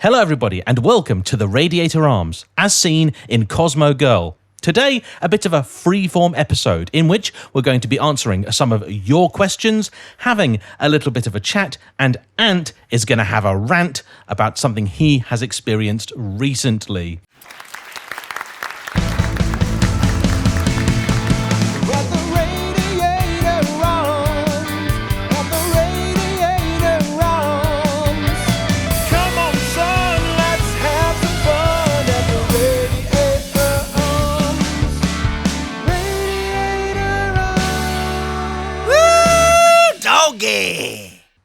Hello everybody and welcome to the Radiator Arms, as seen in Cosmo Girl. Today, a bit of a free-form episode in which we're going to be answering some of your questions, having a little bit of a chat, and Ant is going to have a rant about something he has experienced recently.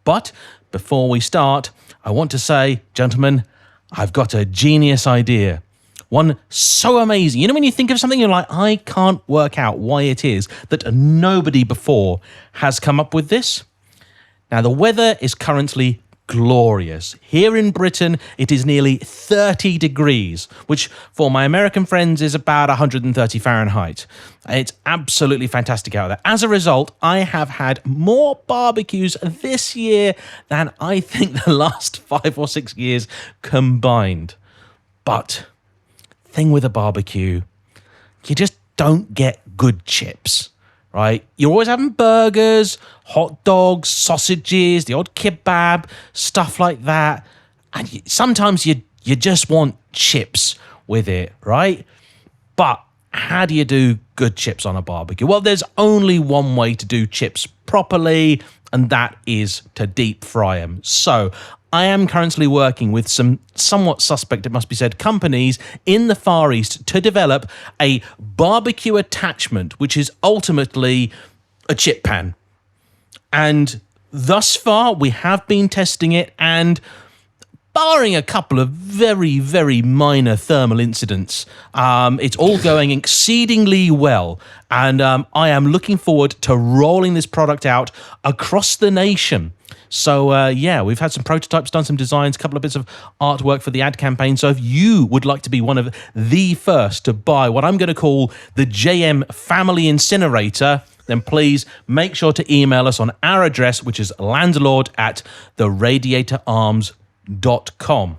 But before we start, I want to say, gentlemen, I've got a genius idea. One so amazing. You know when you think of something, you're like, I can't work out why it is that nobody before has come up with this. Now, the weather is currently glorious. Here in Britain, it is nearly 30 degrees, which for my American friends is about 130 Fahrenheit. It's absolutely fantastic out there. As a result, I have had more barbecues this year than I think the last 5 or 6 years combined. But thing with a barbecue, you just don't get good chips. Right? You're always having burgers, hot dogs, sausages, the odd kebab, stuff like that. And sometimes you just want chips with it, right? But how do you do good chips on a barbecue? Well, there's only one way to do chips properly, and that is to deep fry them. So I am currently working with some somewhat suspect, it must be said, companies in the Far East to develop a barbecue attachment, which is ultimately a chip pan. And thus far, we have been testing it, and barring a couple of very, very minor thermal incidents, it's all going exceedingly well. And I am looking forward to rolling this product out across the nation. So, we've had some prototypes, done some designs, a couple of bits of artwork for the ad campaign. So if you would like to be one of the first to buy what I'm going to call the JayEmm Family Incinerator, then please make sure to email us on our address, which is landlord@theradiatorarms.com.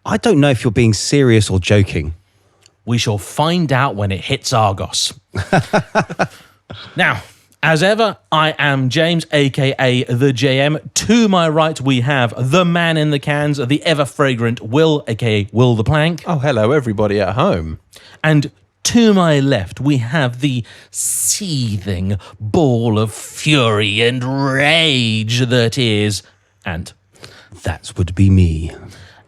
I don't know if you're being serious or joking. We shall find out when it hits Argos. Now, as ever, I am James, a.k.a. the JayEmm. To my right, we have the man in the cans, the ever-fragrant Will, a.k.a. Will the Plank. Oh, hello, everybody at home. And to my left, we have the seething ball of fury and rage that is Ant. That would be me.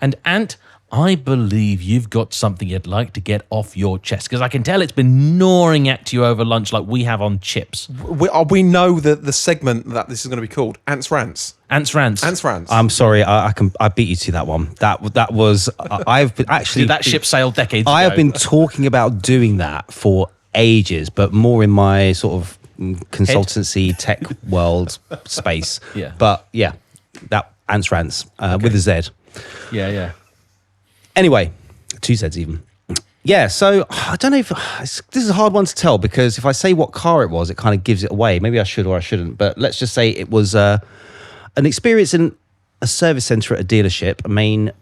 And Ant, I believe you've got something you'd like to get off your chest, because I can tell it's been gnawing at you over lunch like we have on chips. We know the segment that this is going to be called Ants Rants. Ants Rants. Ants Rants. I'm sorry, I beat you to that one. That was I've been actually Did that ship sail decades ago? I have been talking about doing that for ages, but more in my sort of consultancy tech world space. Yeah. But yeah, that Ants Rants with a Z. Yeah. Anyway, 2 Zs even. Yeah, so I don't know if this is a hard one to tell, because if I say what car it was, it kind of gives it away. Maybe I should or I shouldn't, but let's just say it was an experience in a service centre at a dealership, a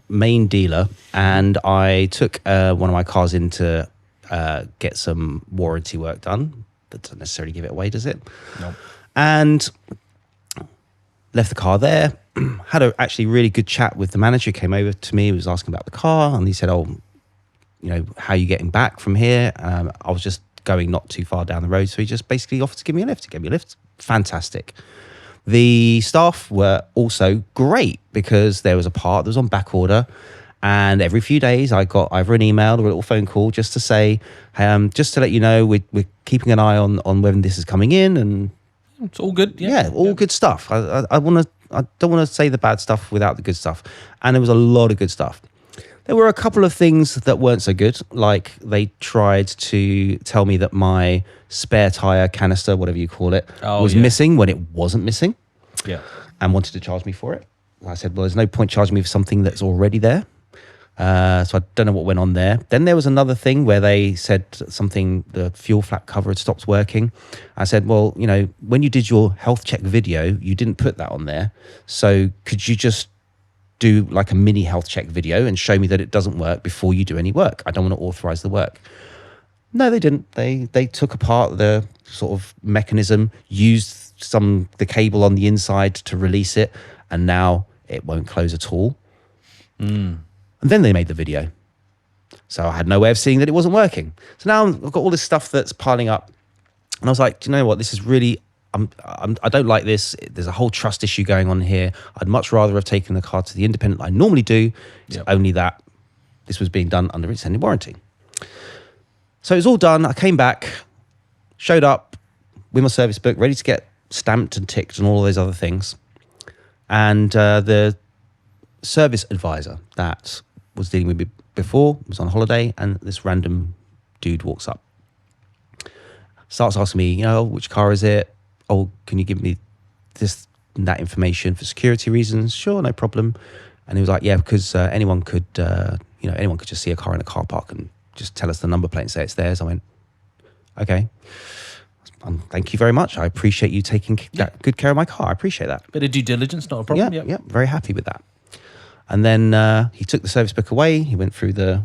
main dealer, and I took one of my cars in to get some warranty work done. That doesn't necessarily give it away, does it? No. And left the car there. Had a actually really good chat with the manager. He came over to me, he was asking about the car, and he said, how are you getting back from here? I was just going not too far down the road, so he just basically offered to give me a lift. Fantastic. The staff were also great, because there was a part that was on back order, and every few days I got either an email or a little phone call just to say, just to let you know, we're keeping an eye on when this is coming in, and it's all good. Yeah, good stuff. I don't want to say the bad stuff without the good stuff. And there was a lot of good stuff. There were a couple of things that weren't so good. Like, they tried to tell me that my spare tyre canister, whatever you call it, was missing when it wasn't missing. Yeah. And wanted to charge me for it. I said, well, there's no point charging me for something that's already there. So I don't know what went on there. Then there was another thing where they said something, the fuel flap cover had stopped working. I said, well, when you did your health check video, you didn't put that on there. So could you just do like a mini health check video and show me that it doesn't work before you do any work. I don't want to authorize the work. No, they didn't. They took apart the sort of mechanism, used the cable on the inside to release it, and now it won't close at all. And then they made the video. So I had no way of seeing that it wasn't working. So now I've got all this stuff that's piling up. And I was like, do you know what? This is really, I don't like this. There's a whole trust issue going on here. I'd much rather have taken the car to the independent I normally do. It's only that this was being done under extended warranty. So it was all done. I came back, showed up with my service book, ready to get stamped and ticked and all those other things. And the service advisor that was dealing with me before was on holiday, and this random dude walks up, starts asking me, you know, which car is it? Oh, can you give me this and that information for security reasons? Sure, no problem. And he was like, yeah, because anyone could just see a car in a car park and just tell us the number plate and say it's theirs. I went, okay. Thank you very much. I appreciate you taking good care of my car. I appreciate that. Bit of due diligence, not a problem. Yeah, very happy with that. And then he took the service book away. He went through the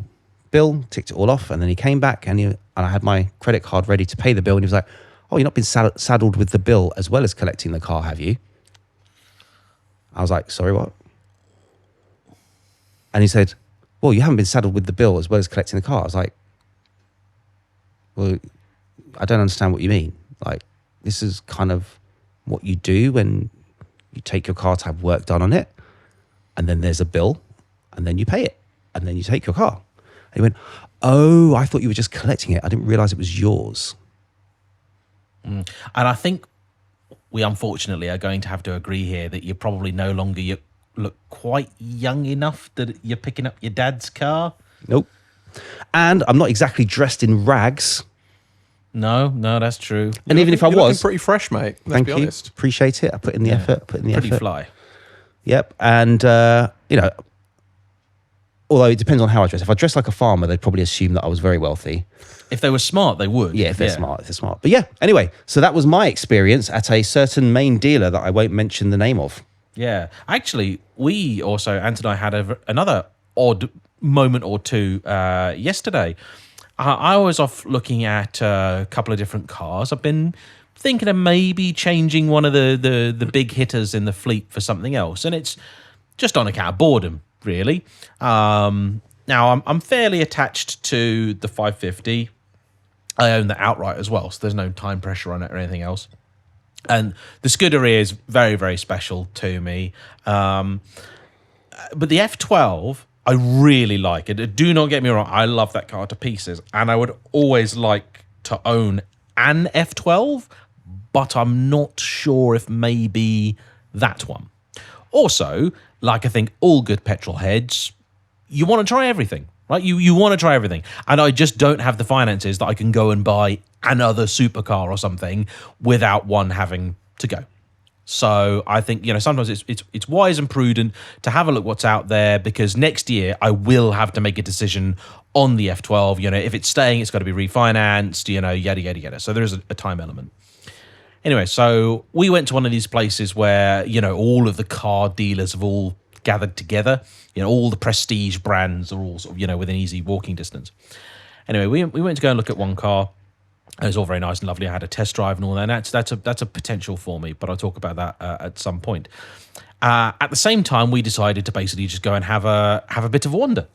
bill, ticked it all off, and then he came back and I had my credit card ready to pay the bill. And he was like, oh, you've not been saddled with the bill as well as collecting the car, have you? I was like, sorry, what? And he said, well, you haven't been saddled with the bill as well as collecting the car. I was like, well, I don't understand what you mean. Like, this is kind of what you do when you take your car to have work done on it. And then there's a bill, and then you pay it, and then you take your car. And he went, oh, I thought you were just collecting it. I didn't realize it was yours. And I think we unfortunately are going to have to agree here that you're probably no longer, you look quite young enough that you're picking up your dad's car. Nope. And I'm not exactly dressed in rags. No, that's true. And even if I You're looking was, pretty fresh, mate. Let's be honest. Appreciate it. I put in the effort. Pretty fly. Yep. And, although it depends on how I dress. If I dress like a farmer, they'd probably assume that I was very wealthy. If they were smart, they would. Yeah, if they're smart. But yeah, anyway, so that was my experience at a certain main dealer that I won't mention the name of. Yeah. Actually, Ant and I had another odd moment or two yesterday. I was off looking at a couple of different cars. I've been thinking of maybe changing one of the big hitters in the fleet for something else, and it's just on account of boredom, really. Now I'm fairly attached to the 550. I own that outright as well, so there's no time pressure on it or anything else. And the Scuderia is very, very special to me. But the F12, I really like it. Do not get me wrong, I love that car to pieces, and I would always like to own an F12, but I'm not sure if maybe that one. Also, like I think all good petrol heads, you want to try everything, right? You want to try everything. And I just don't have the finances that I can go and buy another supercar or something without one having to go. So I think, sometimes it's wise and prudent to have a look what's out there, because next year I will have to make a decision on the F12. If it's staying, it's got to be refinanced, yada, yada, yada. So there is a time element. Anyway, so we went to one of these places where, all of the car dealers have all gathered together. All the prestige brands are all sort of, within easy walking distance. Anyway, we went to go and look at one car. It was all very nice and lovely. I had a test drive and all that. And that's a potential for me, but I'll talk about that at some point. At the same time, we decided to basically just go and have a bit of a wander.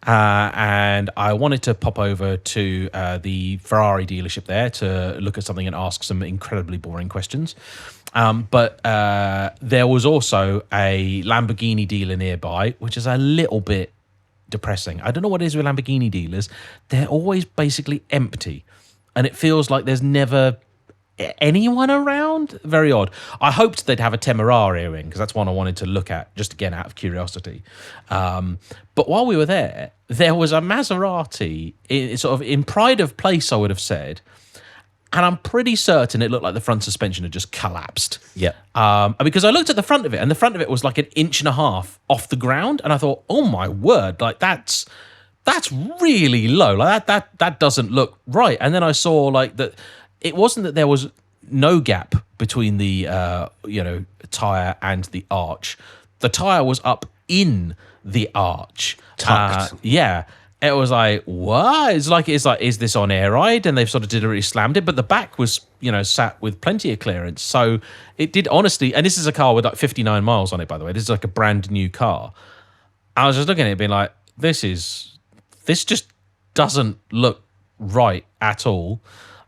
And I wanted to pop over to the Ferrari dealership there to look at something and ask some incredibly boring questions. But there was also a Lamborghini dealer nearby, which is a little bit depressing. I don't know what it is with Lamborghini dealers. They're always basically empty. And it feels like there's never anyone around. Very odd. I hoped they'd have a Temerara in, because that's one I wanted to look at, just again out of curiosity. But while we were there was a Maserati, in pride of place, I would have said. And I'm pretty certain it looked like the front suspension had just collapsed. Yeah. Because I looked at the front of it, and the front of it was like 1.5 inches off the ground. And I thought, oh my word, like that's really low. Like that doesn't look right. And then I saw that it wasn't that there was no gap between the tire and the arch. The tire was up in the arch. Tucked. Yeah. It was like, what? It's like, is this on air ride? And they've sort of deliberately slammed it, but the back was, sat with plenty of clearance. So it did honestly, and this is a car with like 59 miles on it, by the way. This is like a brand new car. I was just looking at it being like, this just doesn't look right at all.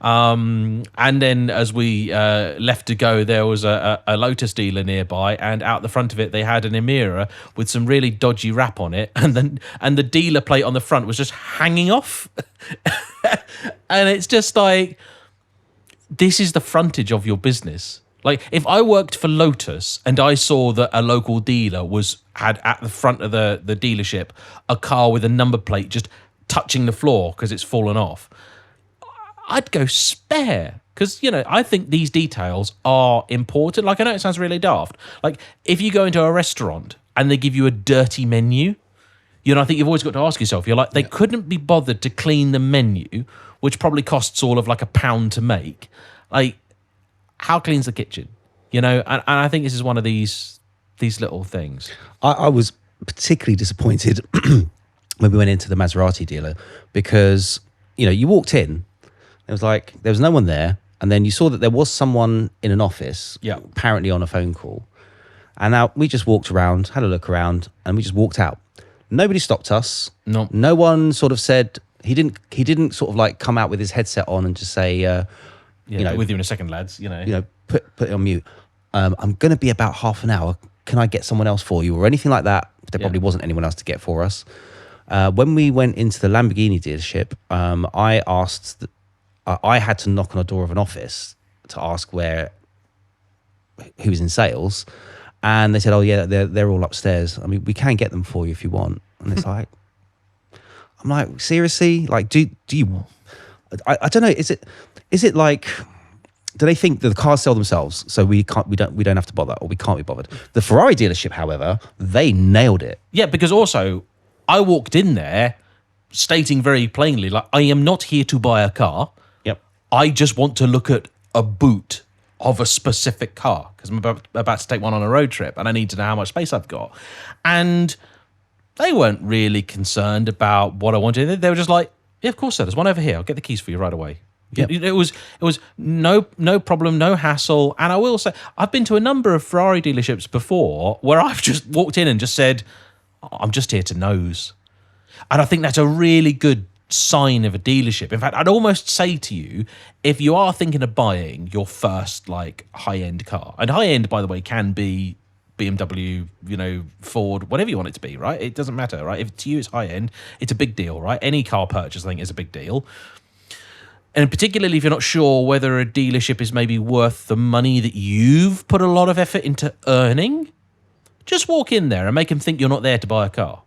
And then as we left to go, there was a Lotus dealer nearby, and out the front of it they had an Emira with some really dodgy wrap on it, and the dealer plate on the front was just hanging off. And it's just like, this is the frontage of your business. Like, if I worked for Lotus and I saw that a local dealer had at the front of the dealership a car with a number plate just touching the floor because it's fallen off, I'd go spare, because, I think these details are important. Like, I know it sounds really daft. Like, if you go into a restaurant and they give you a dirty menu, I think you've always got to ask yourself, you're like, they couldn't be bothered to clean the menu, which probably costs all of like £1 to make. Like, how clean's the kitchen? And I think this is one of these little things. I was particularly disappointed when we went into the Maserati dealer, because, you walked in, it was like there was no one there, and then you saw that there was someone in an office, apparently on a phone call. And now we just walked around, had a look around, and we just walked out. Nobody stopped us. No one sort of said, he didn't sort of like come out with his headset on and just say, with you in a second, lads. Put it on mute. I'm going to be about half an hour. Can I get someone else for you, or anything like that? There probably wasn't anyone else to get for us. When we went into the Lamborghini dealership, I asked. I had to knock on a door of an office to ask who was in sales, and they said, "Oh yeah, they're all upstairs. I mean, we can get them for you if you want." And it's like, I'm like, seriously? Like, do you? I don't know. Is it like? Do they think that the cars sell themselves, so we don't have to bother, or we can't be bothered? The Ferrari dealership, however, they nailed it. Yeah, because also I walked in there stating very plainly, like, I am not here to buy a car. I just want to look at a boot of a specific car, because I'm about to take one on a road trip and I need to know how much space I've got. And they weren't really concerned about what I wanted. They were just like, yeah, of course, sir, there's one over here. I'll get the keys for you right away. Yep. It was no problem, no hassle. And I will say, I've been to a number of Ferrari dealerships before where I've just walked in and just said, I'm just here to nose. And I think that's a really good sign of a dealership. In fact, I'd almost say to you, if you are thinking of buying your first like high-end car, and high-end, by the way, can be BMW, Ford, whatever you want it to be, right? It doesn't matter, right? If to you it's high-end, it's a big deal, right? Any car purchase, I think, is a big deal. And particularly if you're not sure whether a dealership is maybe worth the money that you've put a lot of effort into earning, just walk in there and make them think you're not there to buy a car,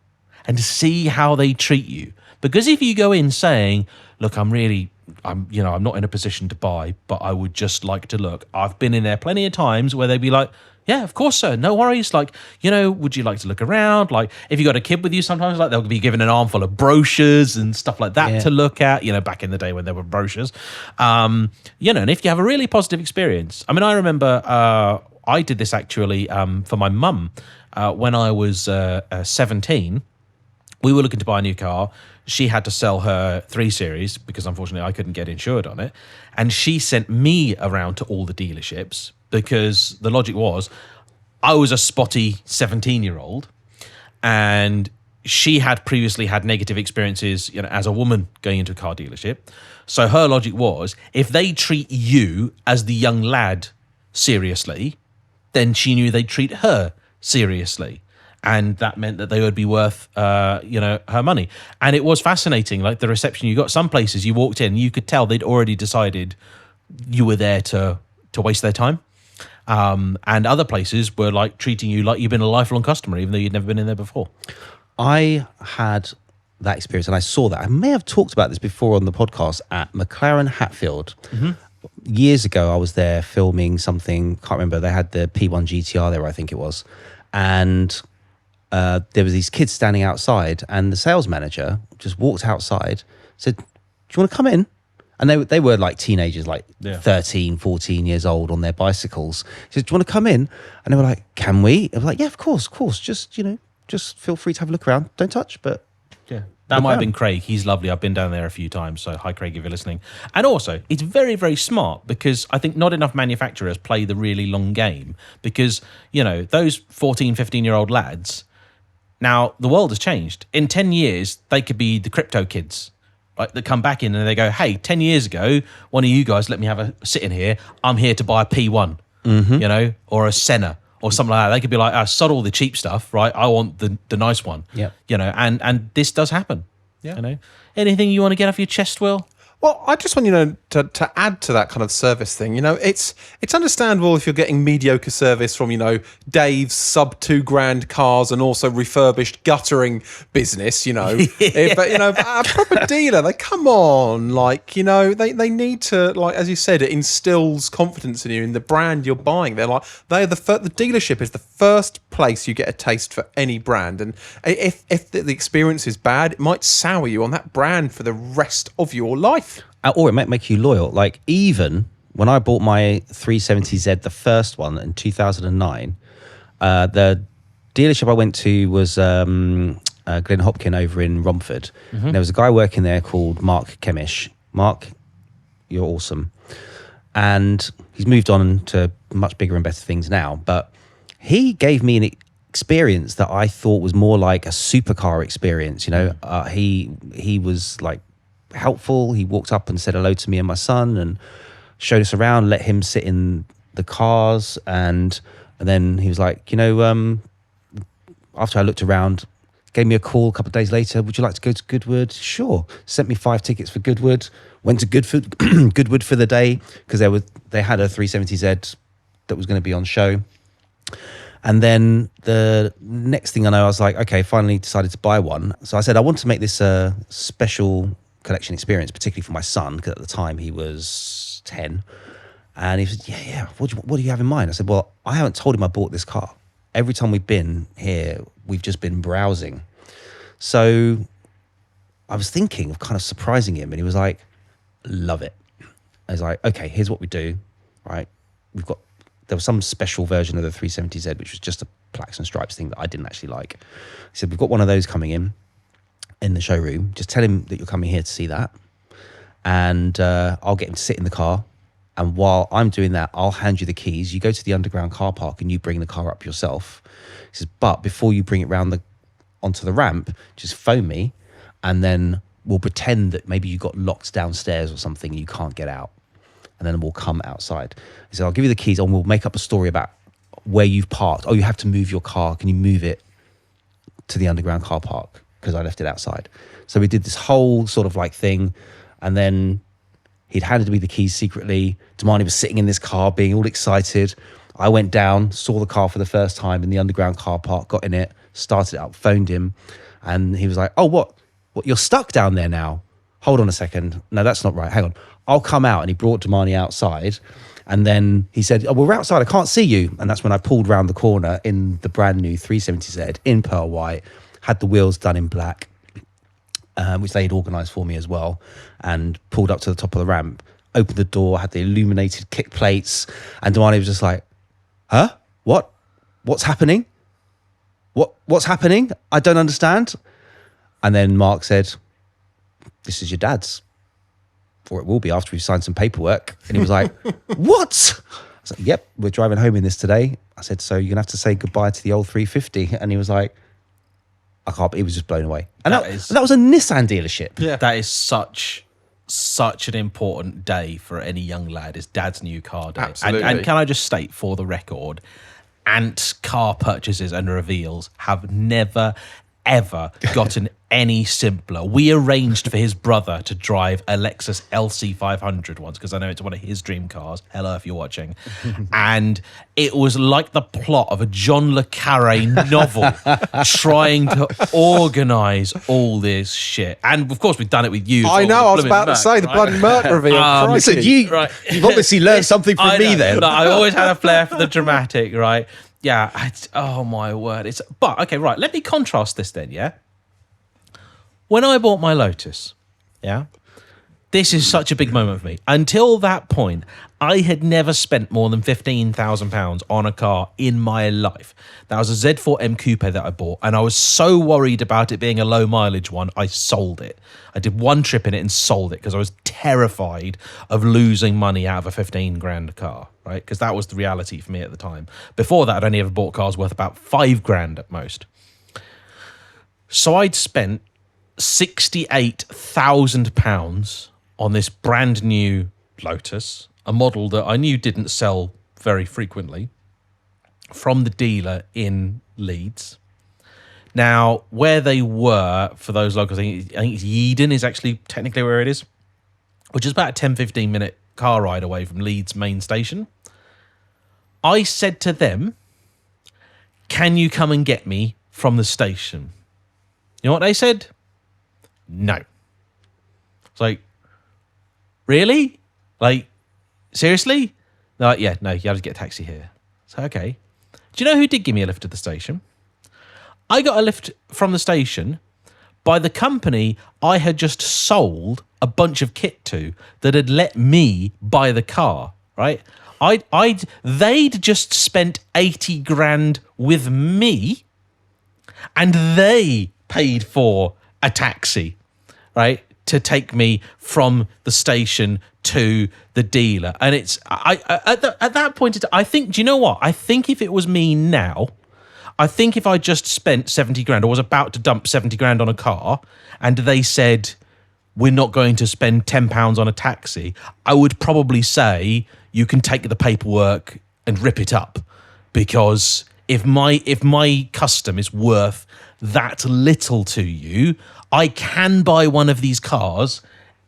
and see how they treat you. Because if you go in saying, look, I'm not in a position to buy, but I would just like to look. I've been in there plenty of times where they'd be like, yeah, of course, sir, no worries. Like, would you like to look around? Like, if you got a kid with you, sometimes like they'll be given an armful of brochures and stuff like that to look at, back in the day when there were brochures. And if you have a really positive experience. I mean, I remember I did this actually for my mum when I was 17. We were looking to buy a new car. She had to sell her 3 Series because unfortunately I couldn't get insured on it. And she sent me around to all the dealerships because the logic was I was a spotty 17-year-old and she had previously had negative experiences, as a woman going into a car dealership. So her logic was, if they treat you as the young lad seriously, then she knew they'd treat her seriously. And that meant that they would be worth, her money. And it was fascinating, like the reception you got. Some places you walked in, you could tell they'd already decided you were there to waste their time. And other places were like treating you like you've been a lifelong customer, even though you'd never been in there before. I had that experience, and I saw that. I may have talked about this before on the podcast at McLaren Hatfield. Mm-hmm. Years ago, I was there filming something. Can't remember. They had the P1 GTR there, I think it was, and there was these kids standing outside, and the sales manager just walked outside, said, "Do you want to come in?" And they were like teenagers, like 13, 14 years old on their bicycles. He said, "Do you want to come in?" And they were like, "Can we?" I was like, "Yeah, of course. Just, just feel free to have a look around. Don't touch, but Yeah. That might have been Craig. He's lovely. I've been down there a few times. So hi, Craig, if you're listening. And also, it's very, very smart because I think not enough manufacturers play the really long game because, those 14, 15-year-old lads, now the world has changed. In 10 years, they could be the crypto kids, right? That come back in and they go, hey, 10 years ago, one of you guys let me have a sit in here. I'm here to buy a P1, or a Senna. Or something like that. They could be like, I sod all the cheap stuff, right? I want the nice one. Yeah. And this does happen. Yeah. Anything you want to get off your chest, Will? Well, I just want to add to that kind of service thing. It's understandable if you're getting mediocre service from Dave's sub $2,000 cars and also refurbished guttering business. But a proper dealer, they come on, they need to, as you said, it instills confidence in you in the brand you're buying. The dealership is the first place you get a taste for any brand, and if the experience is bad, it might sour you on that brand for the rest of your life. Or it might make you loyal. Like, even when I bought my 370Z, the first one in 2009, the dealership I went to was Glen Hopkin over in Romford. Mm-hmm. There was a guy working there called Mark Kemish. Mark, you're awesome. And he's moved on to much bigger and better things now. But he gave me an experience that I thought was more like a supercar experience. He was like helpful. He walked up and said hello to me and my son and showed us around, let him sit in the cars, and then he was like, after I looked around, gave me a call a couple of days later. Would you like to go to Goodwood? Sure. Sent me 5 tickets for Goodwood. Went to Goodwood for the day because they had a 370Z that was going to be on show. And then the next thing I know, I was like, okay, finally decided to buy one. So I said, I want to make this a special collection experience, particularly for my son, because at the time he was 10. And he said, yeah, what do you have in mind? I said, well, I haven't told him I bought this car. Every time we've been here, we've just been browsing. So I was thinking of kind of surprising him, and he was like, love it. I was like, okay, here's what we do, right? There was some special version of the 370Z, which was just a plaques and stripes thing that I didn't actually like. He said, we've got one of those coming in the showroom. Just tell him that you're coming here to see that. And I'll get him to sit in the car. And while I'm doing that, I'll hand you the keys. You go to the underground car park and you bring the car up yourself. He says, but before you bring it onto the ramp, just phone me, and then we'll pretend that maybe you got locked downstairs or something and you can't get out. And then we'll come outside. He said, I'll give you the keys and we'll make up a story about where you've parked. Oh, you have to move your car. Can you move it to the underground car park? Because I left it outside. So we did this whole sort of like thing. And then he'd handed me the keys secretly. Damani was sitting in this car being all excited. I went down, saw the car for the first time in the underground car park, got in it, started it up, phoned him. And he was like, oh, what? You're stuck down there now? Hold on a second. No, that's not right. Hang on. I'll come out. And he brought Damani outside. And then he said, oh, well, we're outside. I can't see you. And that's when I pulled round the corner in the brand new 370Z in pearl white, had the wheels done in black, which they had organised for me as well, and pulled up to the top of the ramp, opened the door, had the illuminated kick plates. And Damani was just like, huh? What? What's happening? What's happening? I don't understand. And then Mark said, this is your dad's. Or it will be after we've signed some paperwork. And he was like, what? I was like, yep, we're driving home in this today. I said, so you're going to have to say goodbye to the old 350. And he was like, I can't, he was just blown away. And that was a Nissan dealership. Yeah. That is such an important day for any young lad, is dad's new car day. Absolutely. And can I just state for the record, Ant's car purchases and reveals have never, ever gotten any simpler. We arranged for his brother to drive a Lexus LC500 once, because I know it's one of his dream cars. Hello, if you're watching. And it was like the plot of a John le Carré novel, trying to organise all this shit. And of course, we've done it with you. I know, I was about to say the bloody Merc reveal. Listen, you've obviously learned something from me then. No, I always had a flair for the dramatic, right? Yeah. Oh my word. But okay, right. Let me contrast this then. Yeah. When I bought my Lotus, yeah, This is such a big moment for me. Until that point, I had never spent more than £15,000 on a car in my life. That was a Z4M Coupe that I bought, and I was so worried about it being a low mileage one, I sold it. I did one trip in it and sold it because I was terrified of losing money out of a 15 grand car, right? Because that was the reality for me at the time. Before that, I'd only ever bought cars worth about 5 grand at most. So I'd spent £68,000 on this brand new Lotus, a model that I knew didn't sell very frequently, from the dealer in Leeds. Now, where they were, for those locals, I think it's Yeadon is actually technically where it is, which is about a 10-15 minute car ride away from Leeds main station. I said to them, can you come and get me from the station? You know what they said? No. It's like, really? Like, seriously? They're like, yeah, no, you have to get a taxi here. So, okay. Do you know who did give me a lift to the station? I got a lift from the station by the company I had just sold a bunch of kit to that had let me buy the car, right? They'd just spent 80 grand with me and they paid for a taxi, right, to take me from the station to the dealer. And it's at that point, I think, do you know what? I think if it was me now, I think if I just spent 70 grand or was about to dump 70 grand on a car and they said, we're not going to spend £10 on a taxi, I would probably say you can take the paperwork and rip it up. Because if my custom is worth that little to you, I can buy one of these cars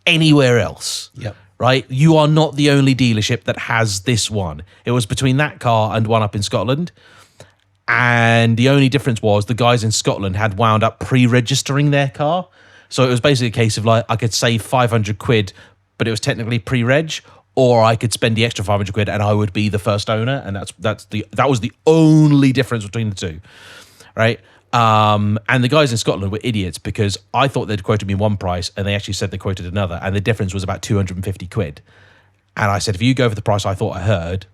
anywhere else. Yep. Right? You are not the only dealership that has this one. It was between that car and one up in Scotland. And the only difference was the guys in Scotland had wound up pre-registering their car. So it was basically a case of like, I could save 500 quid, but it was technically pre-reg, or I could spend the extra 500 quid and I would be the first owner. And that was the only difference between the two, right? And the guys in Scotland were idiots because I thought they'd quoted me one price and they actually said they quoted another, and the difference was about 250 quid. And I said, if you go for the price I thought I heard,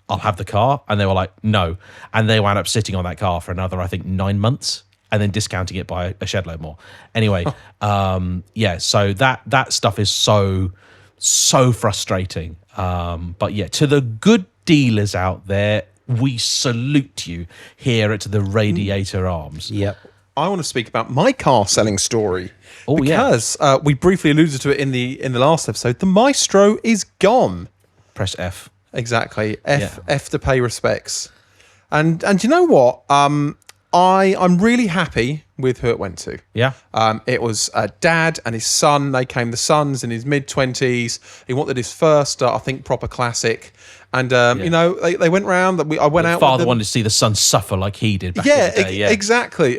I'll have the car. And they were like, no. And they wound up sitting on that car for another, I think, 9 months and then discounting it by a shed load more. Anyway, yeah, so that stuff is so frustrating. But yeah, to the good dealers out there, we salute you here at the Radiator Arms. Yep. I want to speak about my car selling story. Oh, because we briefly alluded to it in the last episode. The Maestro is gone. Press F. Exactly. F to pay respects. And you know what? I'm really happy with who it went to. Yeah. It was a dad and his son. The son's in his mid-20s. He wanted his first, I think, proper classic. And, you know, they went round. I went out. Father wanted to see the son suffer like he did back in the day. Yeah, exactly.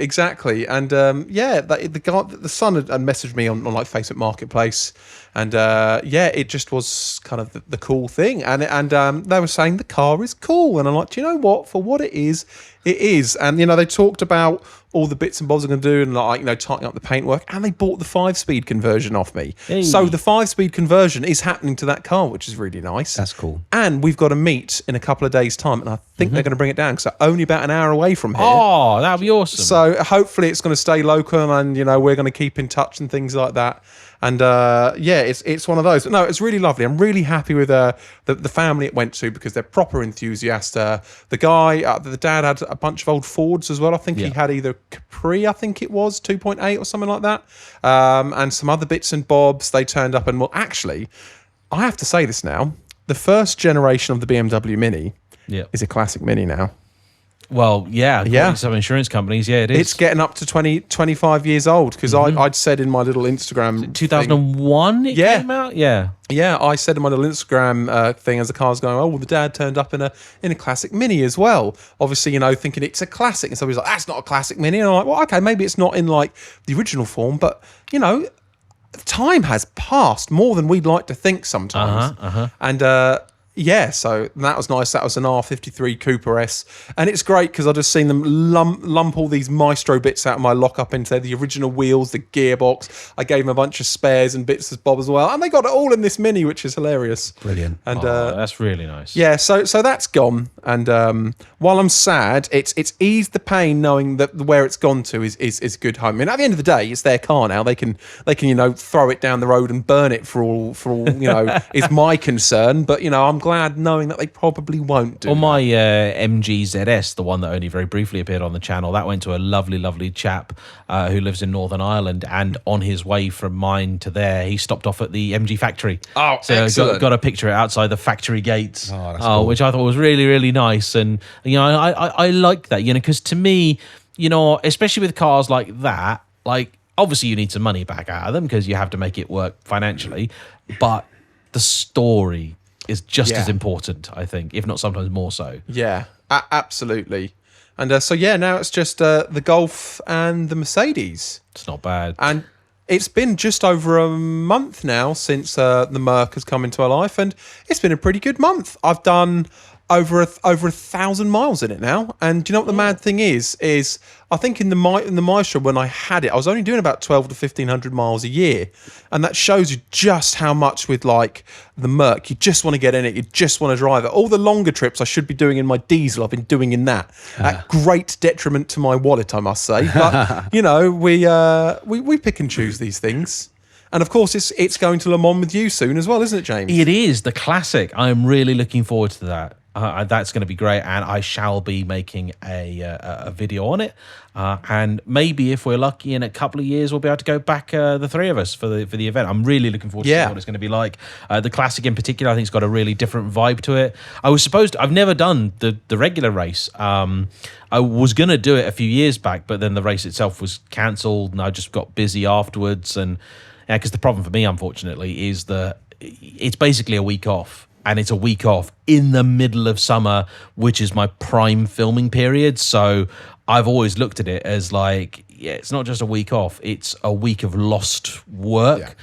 And, the son had messaged me on like Facebook Marketplace. And, it just was kind of the cool thing. And they were saying the car is cool. And I'm like, do you know what? For what it is, it is. And, you know, they talked about all the bits and bobs I'm going to do and, like, you know, tightening up the paintwork. And they bought the 5-speed conversion off me. Hey. So the 5-speed conversion is happening to that car, which is really nice. That's cool. And we've got to meet in a couple of days' time. And I think they're going to bring it down because they're only about an hour away from here. Oh, that would be awesome. So hopefully it's going to stay local and, you know, we're going to keep in touch and things like that. And it's one of those. But no, it's really lovely. I'm really happy with the family it went to because they're proper enthusiasts. The guy, the dad had a bunch of old Fords as well. I think he had either Capri, I think it was 2.8 or something like that, and some other bits and bobs. They turned up and, well, actually, I have to say this now. The first generation of the BMW Mini is a classic Mini now. Well, yeah. Some insurance companies, it is. It's getting up to 25 years old because I'd said in my little Instagram 2001 it came out? Yeah. Yeah, I said in my little Instagram thing as the car's going, oh, well, the dad turned up in a classic Mini as well. Obviously, you know, thinking it's a classic. And somebody's like, that's not a classic Mini. And I'm like, well, okay, maybe it's not in like the original form, but, you know, time has passed more than we'd like to think sometimes. And Yeah, so that was nice. That was an R53 Cooper S, and it's great because I just seen them lump all these Maestro bits out of my lockup into there, the original wheels, the gearbox. I gave them a bunch of spares and bits as Bob as well, and they got it all in this Mini, which is hilarious. Brilliant. And that's really nice. yeah, so that's gone, and while I'm sad, it's eased the pain knowing that where it's gone to is a good home. I mean, at the end of the day, it's their car now. They can throw it down the road and burn it for all is my concern. But I'm glad knowing that they probably won't do. Well, my MG ZS, the one that only very briefly appeared on the channel, that went to a lovely chap who lives in Northern Ireland, and on his way from mine to there, he stopped off at the MG factory. Oh, so excellent. got a picture outside the factory gates, that's cool. which I thought was really nice. And I like that, because to me, especially with cars like that, like obviously you need some money back out of them because you have to make it work financially, but the story is just as important, I think, if not sometimes more so. Yeah, absolutely. And so now it's just the Golf and the Mercedes. It's not bad. And it's been just over a month now since the Merc has come into our life, and it's been a pretty good month. I've done over 1,000 miles in it now, and do you know what the mad thing is I think in the Maestro when I had it, I was only doing about 12 to 1,500 miles a year, and that shows you just how much with like the Merc, you just want to get in it, you just want to drive it. All the longer trips I should be doing in my diesel, I've been doing in that at great detriment to my wallet, I must say. But we pick and choose these things. And of course, it's going to Le Mans with you soon as well, isn't it, James? It is the classic. I'm really looking forward to that. That's going to be great, and I shall be making a video on it. And maybe if we're lucky, in a couple of years, we'll be able to go back, the three of us for the event. I'm really looking forward to seeing what it's going to be like. The classic in particular, I think it's got a really different vibe to it. I've never done the regular race. I was going to do it a few years back, but then the race itself was cancelled, and I just got busy afterwards. And because the problem for me, unfortunately, is that it's basically a week off. And it's a week off in the middle of summer, which is my prime filming period. So I've always looked at it as like, it's not just a week off, it's a week of lost work. Yeah.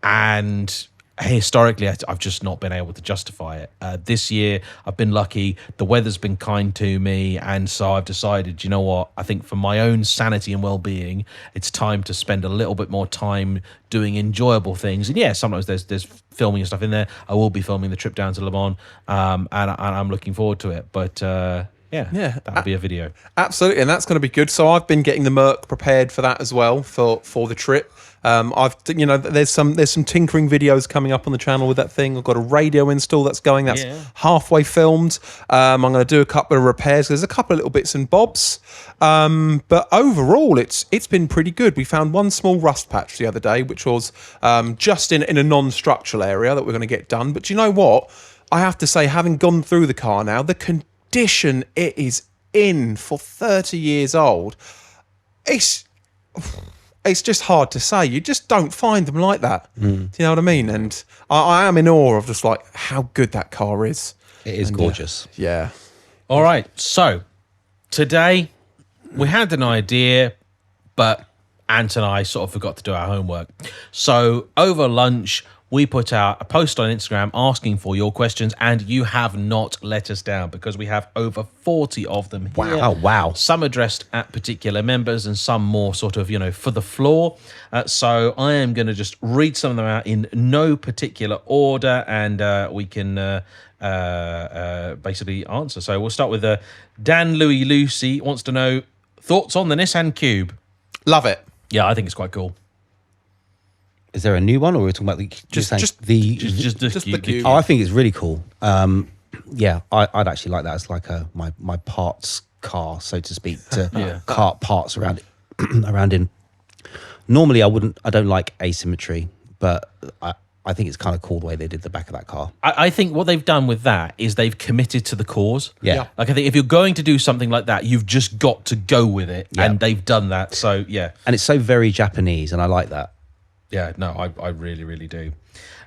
And historically, I've just not been able to justify it. This year, I've been lucky. The weather's been kind to me. And so I've decided, you know what? I think for my own sanity and well-being, it's time to spend a little bit more time doing enjoyable things. And yeah, sometimes there's filming and stuff in there. I will be filming the trip down to Le Mans, and I'm looking forward to it. But that'll be a video. Absolutely, and that's going to be good. So I've been getting the Merc prepared for that as well for the trip. There's some tinkering videos coming up on the channel with that thing. I've got a radio install that's going. That's halfway filmed. I'm going to do a couple of repairs. There's a couple of little bits and bobs, but overall, it's been pretty good. We found one small rust patch the other day, which was just in a non-structural area that we're going to get done. But you know what? I have to say, having gone through the car now, the condition it is in for 30 years old, it's just hard to say. You just don't find them like that. Do you know what I mean? And I am in awe of just like how good that car is. It is gorgeous. Yeah. All right. So today we had an idea, but Ant and I sort of forgot to do our homework. So over lunch, we put out a post on Instagram asking for your questions, and you have not let us down because we have over 40 of them here. Wow. Some addressed at particular members and some more sort of, for the floor. So I am going to just read some of them out in no particular order, and we can basically answer. So we'll start with Dan Louis Lucy wants to know, thoughts on the Nissan Cube? Love it. Yeah, I think it's quite cool. Is there a new one, or are we talking about the Cube? Oh, I think it's really cool. I'd actually like that as like my parts car, so to speak, to cart parts around in. Normally, I don't like asymmetry, but I think it's kind of cool the way they did the back of that car. I think what they've done with that is they've committed to the cause. Yeah. Like, I think if you're going to do something like that, you've just got to go with it, and they've done that. So yeah, and it's so very Japanese, and I like that. Yeah, no, I really, really do.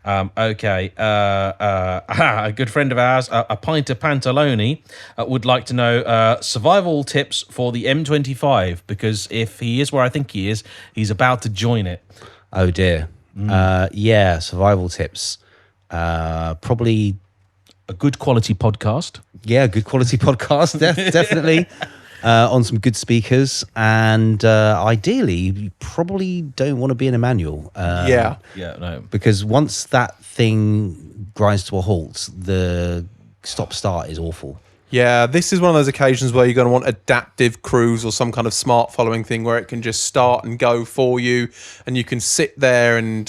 Okay. A good friend of ours, a pint of Pantaloni, would like to know survival tips for the M25, because if he is where I think he is, he's about to join it. Oh, dear. Survival tips. Probably a good quality podcast. Yeah, good quality podcast, definitely. On some good speakers, and ideally, you probably don't want to be in a manual. Yeah. Yeah, no. Because once that thing grinds to a halt, the stop-start is awful. Yeah, this is one of those occasions where you're going to want adaptive cruise or some kind of smart following thing where it can just start and go for you, and you can sit there and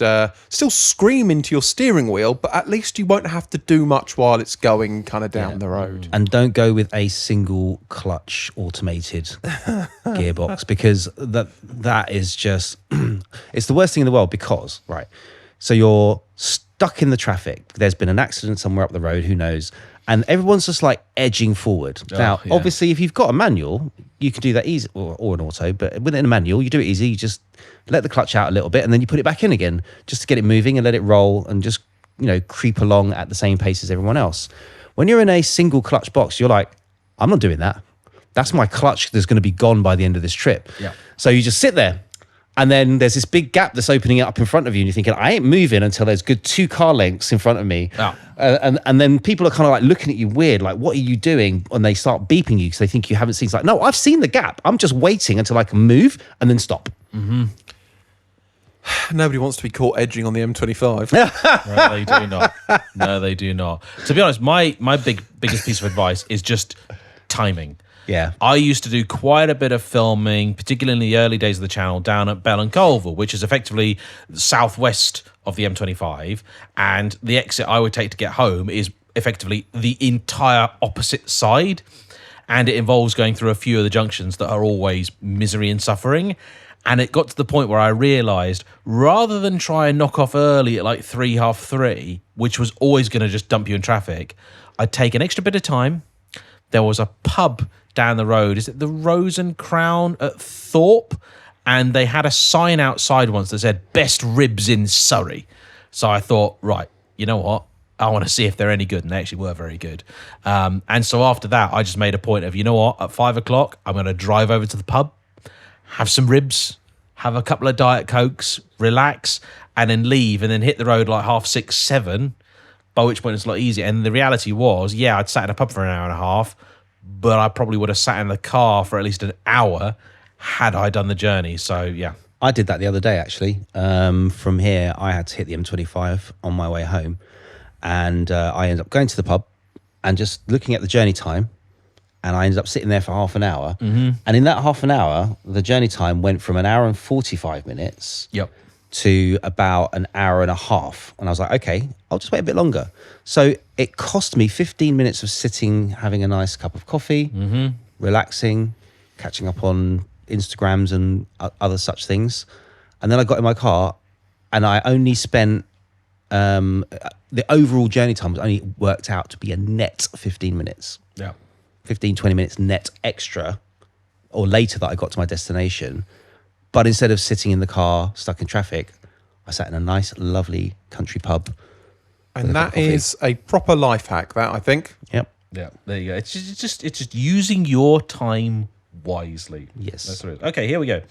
still scream into your steering wheel, but at least you won't have to do much while it's going kind of down the road. And don't go with a single clutch automated gearbox, because that is just it's the worst thing in the world. Because so you're stuck in the traffic, there's been an accident somewhere up the road, who knows, and everyone's just like edging forward. Now obviously if you've got a manual you can do that easy, or an auto, but within a manual you do it easy. You just let the clutch out a little bit and then you put it back in again just to get it moving and let it roll and just creep along at the same pace as everyone else. When you're in a single clutch box, you're like, I'm not doing that. That's my clutch that's going to be gone by the end of this trip. Yeah. So you just sit there, and then there's this big gap that's opening up in front of you, and you're thinking, I ain't moving until there's good 2 car lengths in front of me. Oh. And then people are kind of like looking at you weird, like, what are you doing? And they start beeping you because they think you haven't seen. It's like, no, I've seen the gap. I'm just waiting until I can move and then stop. Mm-hmm. Nobody wants to be caught edging on the M25. No, they do not. No, they do not. To be honest, my biggest piece of advice is just timing. Yeah. I used to do quite a bit of filming, particularly in the early days of the channel, down at Bell and Colville, which is effectively southwest of the M25. And the exit I would take to get home is effectively the entire opposite side. And it involves going through a few of the junctions that are always misery and suffering. And it got to the point where I realised, rather than try and knock off early at like 3:30, which was always going to just dump you in traffic, I'd take an extra bit of time. There was a pub down the road. Is it the Rose and Crown at Thorpe? And they had a sign outside once that said, best ribs in Surrey. So I thought, right, you know what? I want to see if they're any good. And they actually were very good. And so after that, I just made a point of, you know what? At 5 o'clock, I'm going to drive over to the pub, have some ribs, have a couple of Diet Cokes, relax, and then leave, and then hit the road like 6:30, 7, by which point it's a lot easier. And the reality was, yeah, I'd sat in a pub for an hour and a half, but I probably would have sat in the car for at least an hour had I done the journey. So, yeah. I did that the other day, actually. From here, I had to hit the M25 on my way home. And I ended up going to the pub and just looking at the journey time. And I ended up sitting there for half an hour. Mm-hmm. And in that half an hour, the journey time went from an hour and 45 minutes to about an hour and a half. And I was like, okay, I'll just wait a bit longer. So it cost me 15 minutes of sitting, having a nice cup of coffee, relaxing, catching up on Instagrams and other such things. And then I got in my car and I only spent, the overall journey time was only worked out to be a net 15 minutes. Yeah. 15, 20 minutes net extra or later that I got to my destination. But instead of sitting in the car stuck in traffic, I sat in a nice, lovely country pub. And that is a proper life hack, that, I think. Yep. Yeah, there you go. It's just using your time wisely. Yes. That's what it is. Okay, here we go.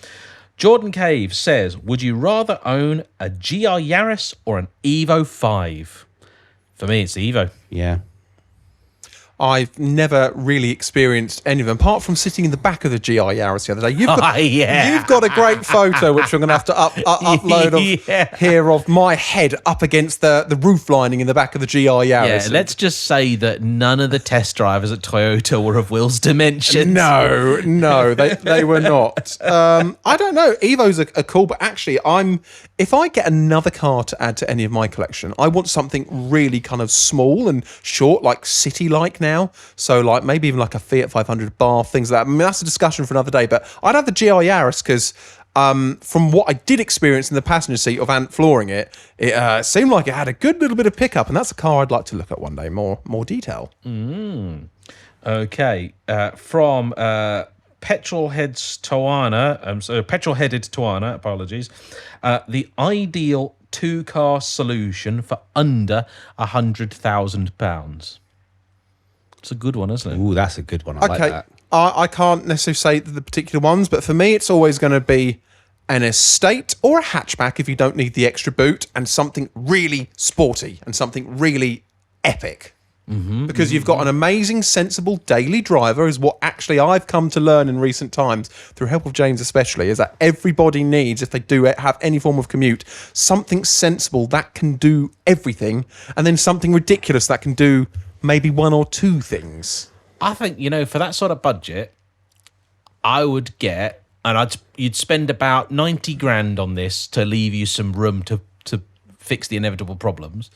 Jordan Cave says, would you rather own a GR Yaris or an Evo 5? For me, it's the Evo. Yeah. I've never really experienced any of them, apart from sitting in the back of the GR Yaris the other day. You've got a great photo, which we're going to have to upload of here of my head up against the roof lining in the back of the GR Yaris. Yeah, let's just say that none of the test drivers at Toyota were of Will's dimensions. No, they were not. I don't know. Evos are cool, but actually, if I get another car to add to any of my collection, I want something really kind of small and short, like city-like now. So like maybe even like a Fiat 500 Bath, things like that. I mean, that's a discussion for another day, but I'd have the GR Yaris because from what I did experience in the passenger seat of Ant flooring it seemed like it had a good little bit of pickup, and that's a car I'd like to look at one day, more detail. Okay, from Petrol-headed Toana, apologies. The ideal two-car solution for under £100,000. It's a good one, isn't it? Ooh, that's a good one. I like that. I can't necessarily say the particular ones, but for me, it's always going to be an estate or a hatchback if you don't need the extra boot, and something really sporty and something really epic. because you've got an amazing, sensible daily driver, is what actually I've come to learn in recent times, through help of James especially, is that everybody needs, if they do have any form of commute, something sensible that can do everything, and then something ridiculous that can do maybe one or two things. I think, for that sort of budget, I would get, and you'd spend about 90 grand on this to leave you some room to fix the inevitable problems.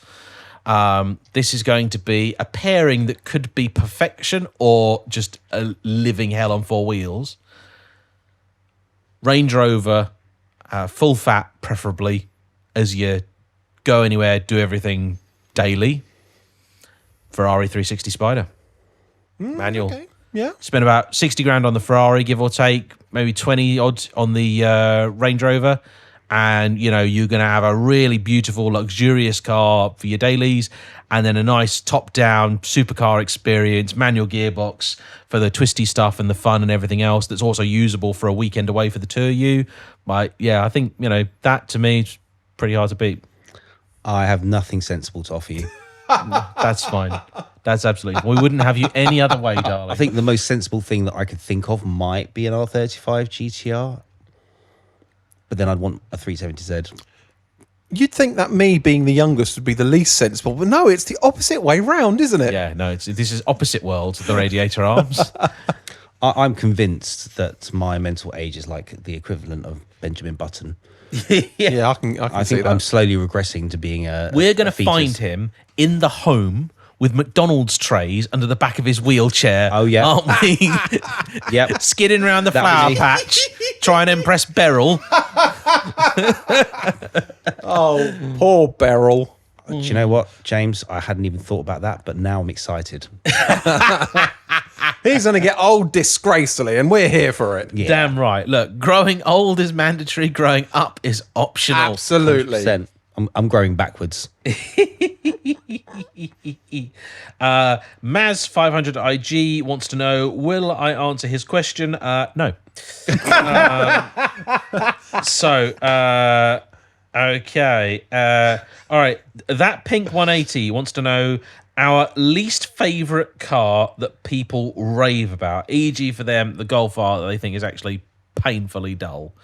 This is going to be a pairing that could be perfection or just a living hell on four wheels. Range Rover, full fat preferably, as you go anywhere, do everything daily. Ferrari 360 Spider. Manual. Okay. Yeah. Spend about 60 grand on the Ferrari, give or take, maybe 20 odd on the Range Rover. And, you're going to have a really beautiful, luxurious car for your dailies, and then a nice top-down supercar experience, manual gearbox for the twisty stuff and the fun and everything else that's also usable for a weekend away for the two of you. But, yeah, I think, that to me is pretty hard to beat. I have nothing sensible to offer you. That's fine. That's absolutely. We wouldn't have you any other way, darling. I think the most sensible thing that I could think of might be an R35 GTR. But then I'd want a 370Z. You'd think that me being the youngest would be the least sensible, but no, it's the opposite way round, isn't it? Yeah, no, this is opposite worlds, the Radiator Arms. I'm convinced that my mental age is like the equivalent of Benjamin Button. Yeah, I can I see think that. I'm slowly regressing to being We're going to find him in the home with McDonald's trays under the back of his wheelchair. Oh, yeah. Aren't we? Yep. Skidding around the That flower was me. patch, trying to impress Beryl. Oh, poor Beryl. Do you know what, James? I hadn't even thought about that, but now I'm excited. He's going to get old disgracefully, and we're here for it. Yeah. Damn right. Look, growing old is mandatory. Growing up is optional. Absolutely. 100%. I'm growing backwards. Maz 500 IG wants to know, will I answer his question? No. Okay. All right. That Pink 180 wants to know our least favourite car that people rave about. E.g. for them, the Golf R that they think is actually painfully dull.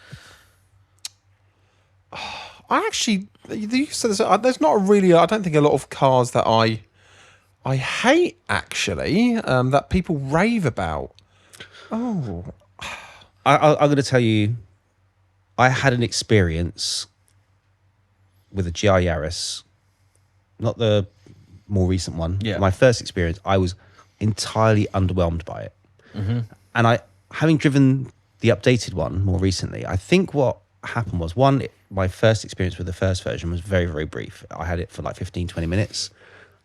I actually, you said this, there's not really, I don't think a lot of cars that I hate, actually, that people rave about. Oh. I'm going to tell you, I had an experience with a GR Yaris, not the more recent one. Yeah. My first experience, I was entirely underwhelmed by it. Mm-hmm. And having driven the updated one more recently, I think what happened was, my first experience with the first version was very, very brief. I had it for like 15, 20 minutes.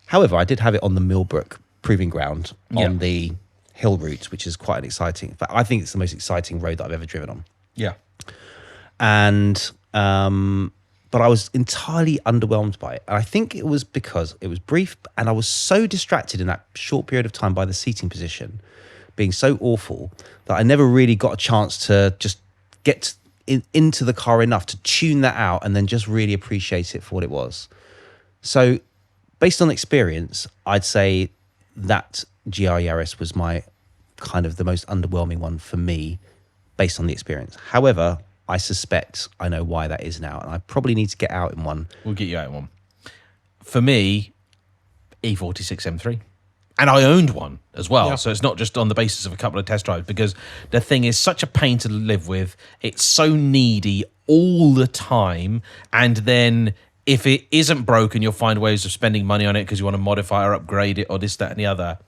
However, I did have it on the Millbrook proving ground on the hill route, which is quite an exciting, but I think it's the most exciting road that I've ever driven on. Yeah. And, but I was entirely underwhelmed by it. And I think it was because it was brief and I was so distracted in that short period of time by the seating position being so awful that I never really got a chance to just get into the car enough to tune that out and then just really appreciate it for what it was. So based on experience, I'd say that GR Yaris was my kind of the most underwhelming one for me based on the experience. However, I suspect I know why that is now, and I probably need to get out in one. We'll get you out in one. For me, E46 M3. And I owned one as well. Yeah. So it's not just on the basis of a couple of test drives, because the thing is such a pain to live with. It's so needy all the time. And then if it isn't broken, you'll find ways of spending money on it because you want to modify or upgrade it or this, that, and the other.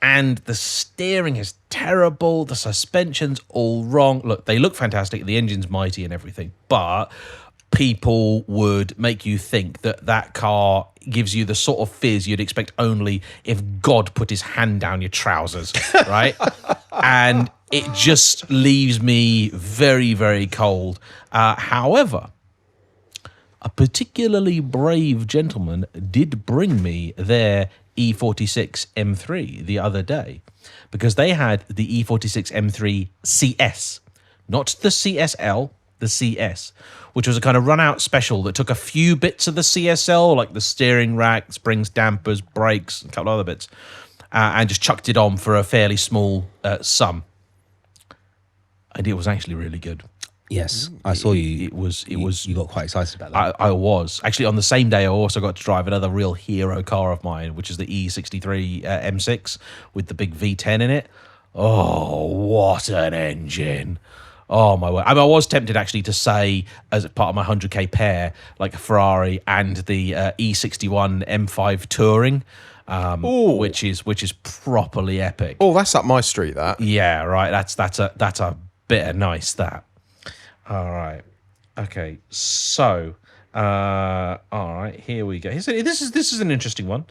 And the steering is terrible. The suspension's all wrong. Look, they look fantastic. The engine's mighty and everything. But people would make you think that that car gives you the sort of fizz you'd expect only if God put his hand down your trousers, right? And it just leaves me very, very cold. However, a particularly brave gentleman did bring me their E46 M3 the other day, because they had the E46 M3 CS, not the CSL, the CS, which was a kind of run-out special that took a few bits of the CSL, like the steering rack, springs, dampers, brakes, a couple of other bits, and just chucked it on for a fairly small sum. And it was actually really good. Yes, I saw you. It was. You got quite excited about that. I was actually on the same day. I also got to drive another real hero car of mine, which is the E63 M6 with the big V10 in it. Oh, what an engine! Oh my word! I mean, I was tempted actually to say, as part of my 100k pair, like a Ferrari and the E61 M5 Touring, which is properly epic. Oh, that's up my street. That. Yeah, right. That's a bit of nice that. All right. Okay. So, all right. Here we go. This is an interesting one.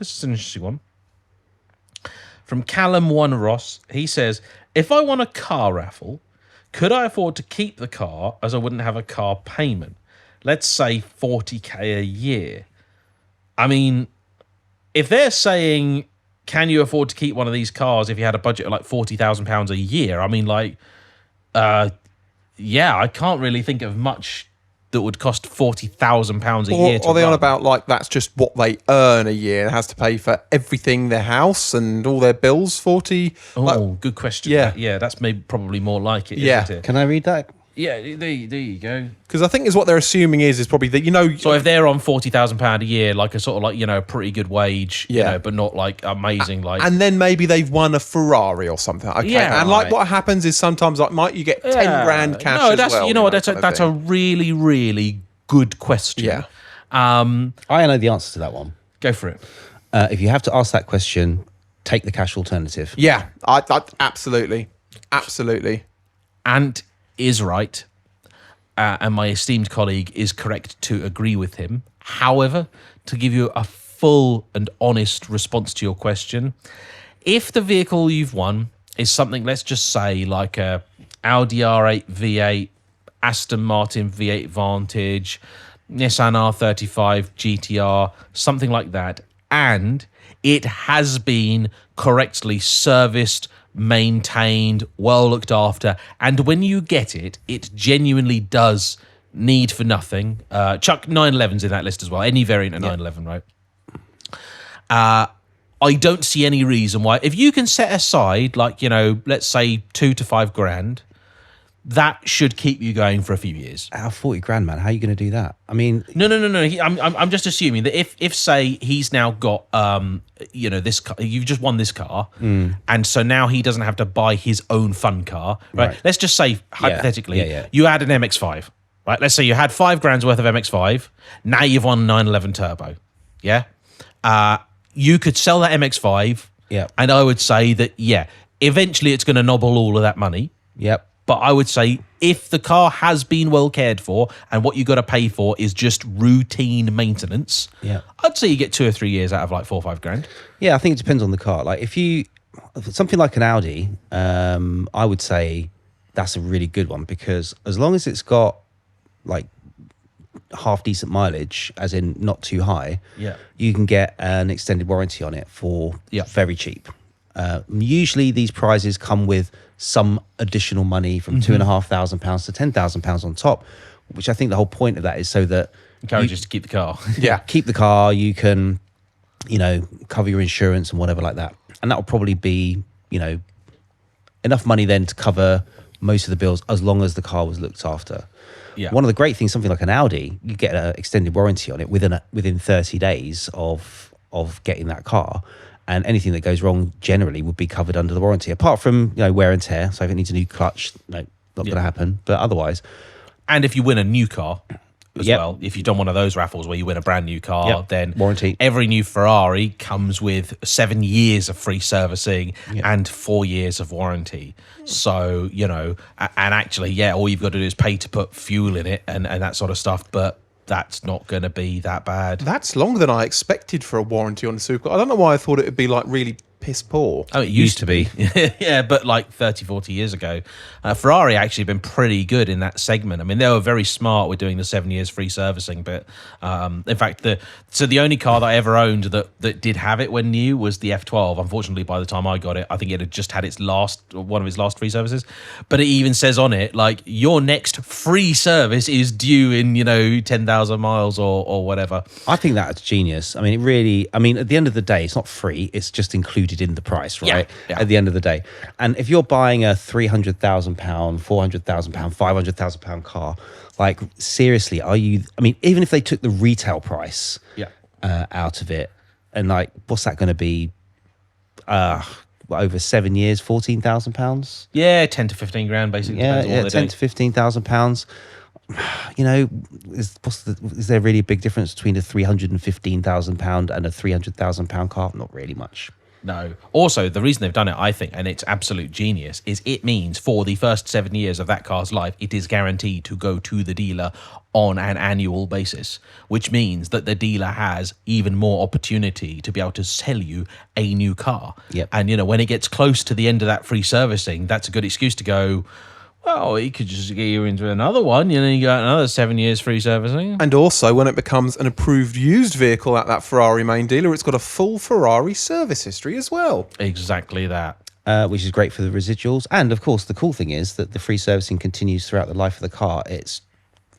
From Callum One Ross, he says, "If I won a car raffle, could I afford to keep the car as I wouldn't have a car payment? Let's say 40k a year." I mean, if they're saying, "Can you afford to keep one of these cars if you had a budget of like £40,000 a year?" I mean, like, yeah, I can't really think of much that would cost £40,000 a year. Or are they on about like that's just what they earn a year and has to pay for everything, their house and all their bills? 40. Oh, like, good question. Yeah. That's probably more like it. Yeah. Isn't it? Can I read that? Yeah, there you go. because I think is what they're assuming is probably that So if they're on £40,000 a year, like a sort of like a pretty good wage, Yeah. but not like amazing, like and then maybe they've won a Ferrari or something. Okay, Yeah, and like right. what happens is sometimes like you get 10 grand cash. No, as that's well, you know what kind of that's a thing. really really good question. Yeah. I know the answer to that one. Go for it. If you have to ask that question, take the cash alternative. Yeah, I absolutely. Ant is right, and my esteemed colleague is correct to agree with him. However, to give you a full and honest response to your question, if the vehicle you've won is something, let's just say, like a Audi R8 V8, Aston Martin V8 Vantage, Nissan R35 GTR, something like that, and it has been correctly serviced, maintained, well looked after, and when you get it, it genuinely does need for nothing. Chuck 911's in that list as well, any variant of 911, right? I don't see any reason why, if you can set aside, like, let's say 2 to 5 grand, that should keep you going for a few years. Out of 40 grand, man, how are you going to do that? I mean, No. I'm just assuming that if say he's now got this car, you've just won this car, and so now he doesn't have to buy his own fun car, right? Let's just say hypothetically, you had an MX-5, right? Let's say you had 5 grand's worth of MX-5. Now you've won a 911 Turbo, yeah. You could sell that MX-5, and I would say that eventually it's going to nobble all of that money. Yep. But I would say if the car has been well cared for and what you got to pay for is just routine maintenance, I'd say you get 2 or 3 years out of like 4 or 5 grand. Yeah, I think it depends on the car. Like if something like an Audi, I would say that's a really good one because as long as it's got like half decent mileage, as in not too high, you can get an extended warranty on it for very cheap. Usually these prizes come with some additional money from £2,500 to £10,000 on top, which I think the whole point of that is so that encourages to keep the car. Keep the car. You can, cover your insurance and whatever like that, and that will probably be, enough money then to cover most of the bills as long as the car was looked after. Yeah. One of the great things, something like an Audi, you get an extended warranty on it within 30 days of getting that car. And anything that goes wrong generally would be covered under the warranty, apart from wear and tear. So if it needs a new clutch, not going to happen. But otherwise, and if you win a new car as well, if you've done one of those raffles where you win a brand new car, then warranty. Every new Ferrari comes with 7 years of free servicing and 4 years of warranty. So and actually, all you've got to do is pay to put fuel in it and that sort of stuff. But that's not going to be that bad. That's longer than I expected for a warranty on a supercar. I don't know why I thought it would be like really piss poor. Oh, it used to be. Yeah, but like 30, 40 years ago. Ferrari actually been pretty good in that segment. I mean, they were very smart with doing the 7 years free servicing. But in fact, the only car that I ever owned that did have it when new was the F12. Unfortunately, by the time I got it, I think it had just had one of its last free services. But it even says on it, like, your next free service is due in, 10,000 miles or whatever. I think that's genius. I mean, at the end of the day, it's not free. It's just included in the price, right? Yeah. At the end of the day. And if you're buying a £300,000, £400,000, £500,000 car, like, seriously, even if they took the retail price out of it, and like, what's that going to be? Over 7 years, £14,000? Yeah, 10 to 15 grand, basically. Yeah, Depends on what 10 to £15,000. Is there really a big difference between a £315,000 and a £300,000 car? Not really much. No. Also, the reason they've done it, I think, and it's absolute genius, is it means for the first 7 years of that car's life, it is guaranteed to go to the dealer on an annual basis, which means that the dealer has even more opportunity to be able to sell you a new car. Yep. And, when it gets close to the end of that free servicing, that's a good excuse to go, well, he could just get you into another one. You got another 7 years free servicing. And also, when it becomes an approved used vehicle at that Ferrari main dealer, it's got a full Ferrari service history as well. Exactly that. Which is great for the residuals. And of course, the cool thing is that the free servicing continues throughout the life of the car. It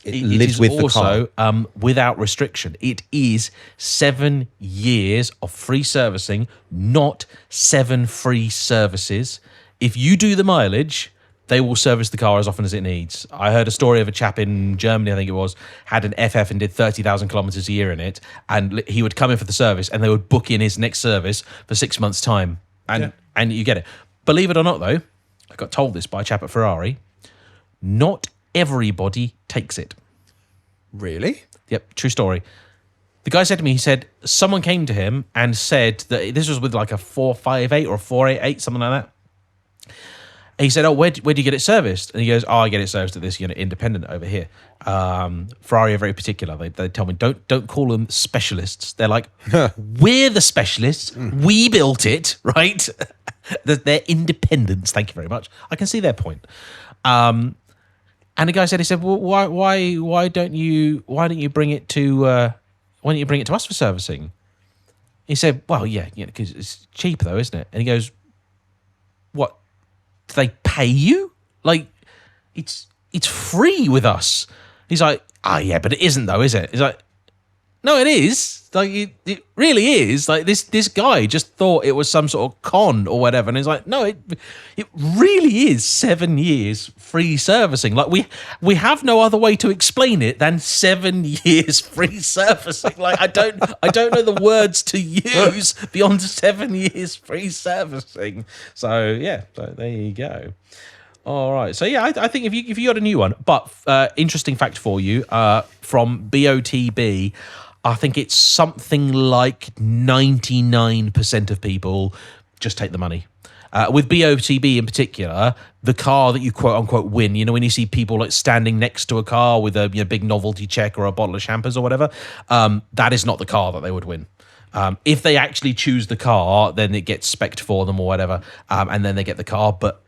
lives with the car. Also, without restriction. It is 7 years of free servicing, not 7 free services. If you do the mileage, they will service the car as often as it needs. I heard a story of a chap in Germany, I think it was, had an FF and did 30,000 kilometers a year in it. And he would come in for the service and they would book in his next service for 6 months' time. And you get it. Believe it or not, though, I got told this by a chap at Ferrari, not everybody takes it. Really? Yep, true story. The guy said to me, he said, someone came to him and said that this was with like a 458 or a 488, something like that. He said, where do you get it serviced? And he goes, I get it serviced at this independent over here. Ferrari are very particular. They tell me, don't call them specialists. They're like, we're the specialists. We built it, right? They're independents. Thank you very much. I can see their point. And the guy said, he said, well, why don't you bring it to us for servicing? He said, well, yeah, because it's cheap though, isn't it? And he goes, what? Do they pay you? Like, it's free with us. He's like, yeah, but it isn't though, is it? He's like, no, it is. Like, it really is. Like, this guy just thought it was some sort of con or whatever. And he's like, no, it really is 7 years free servicing. Like, we have no other way to explain it than 7 years free servicing. Like, I don't know the words to use beyond 7 years free servicing. So yeah, so there you go. All right. So yeah, I think if you got a new one, but interesting fact for you from BOTB, I think it's something like 99% of people just take the money. With BOTB in particular, the car that you quote unquote win, when you see people like standing next to a car with a big novelty check or a bottle of champers or whatever, that is not the car that they would win. If they actually choose the car, then it gets spec'd for them or whatever, and then they get the car, but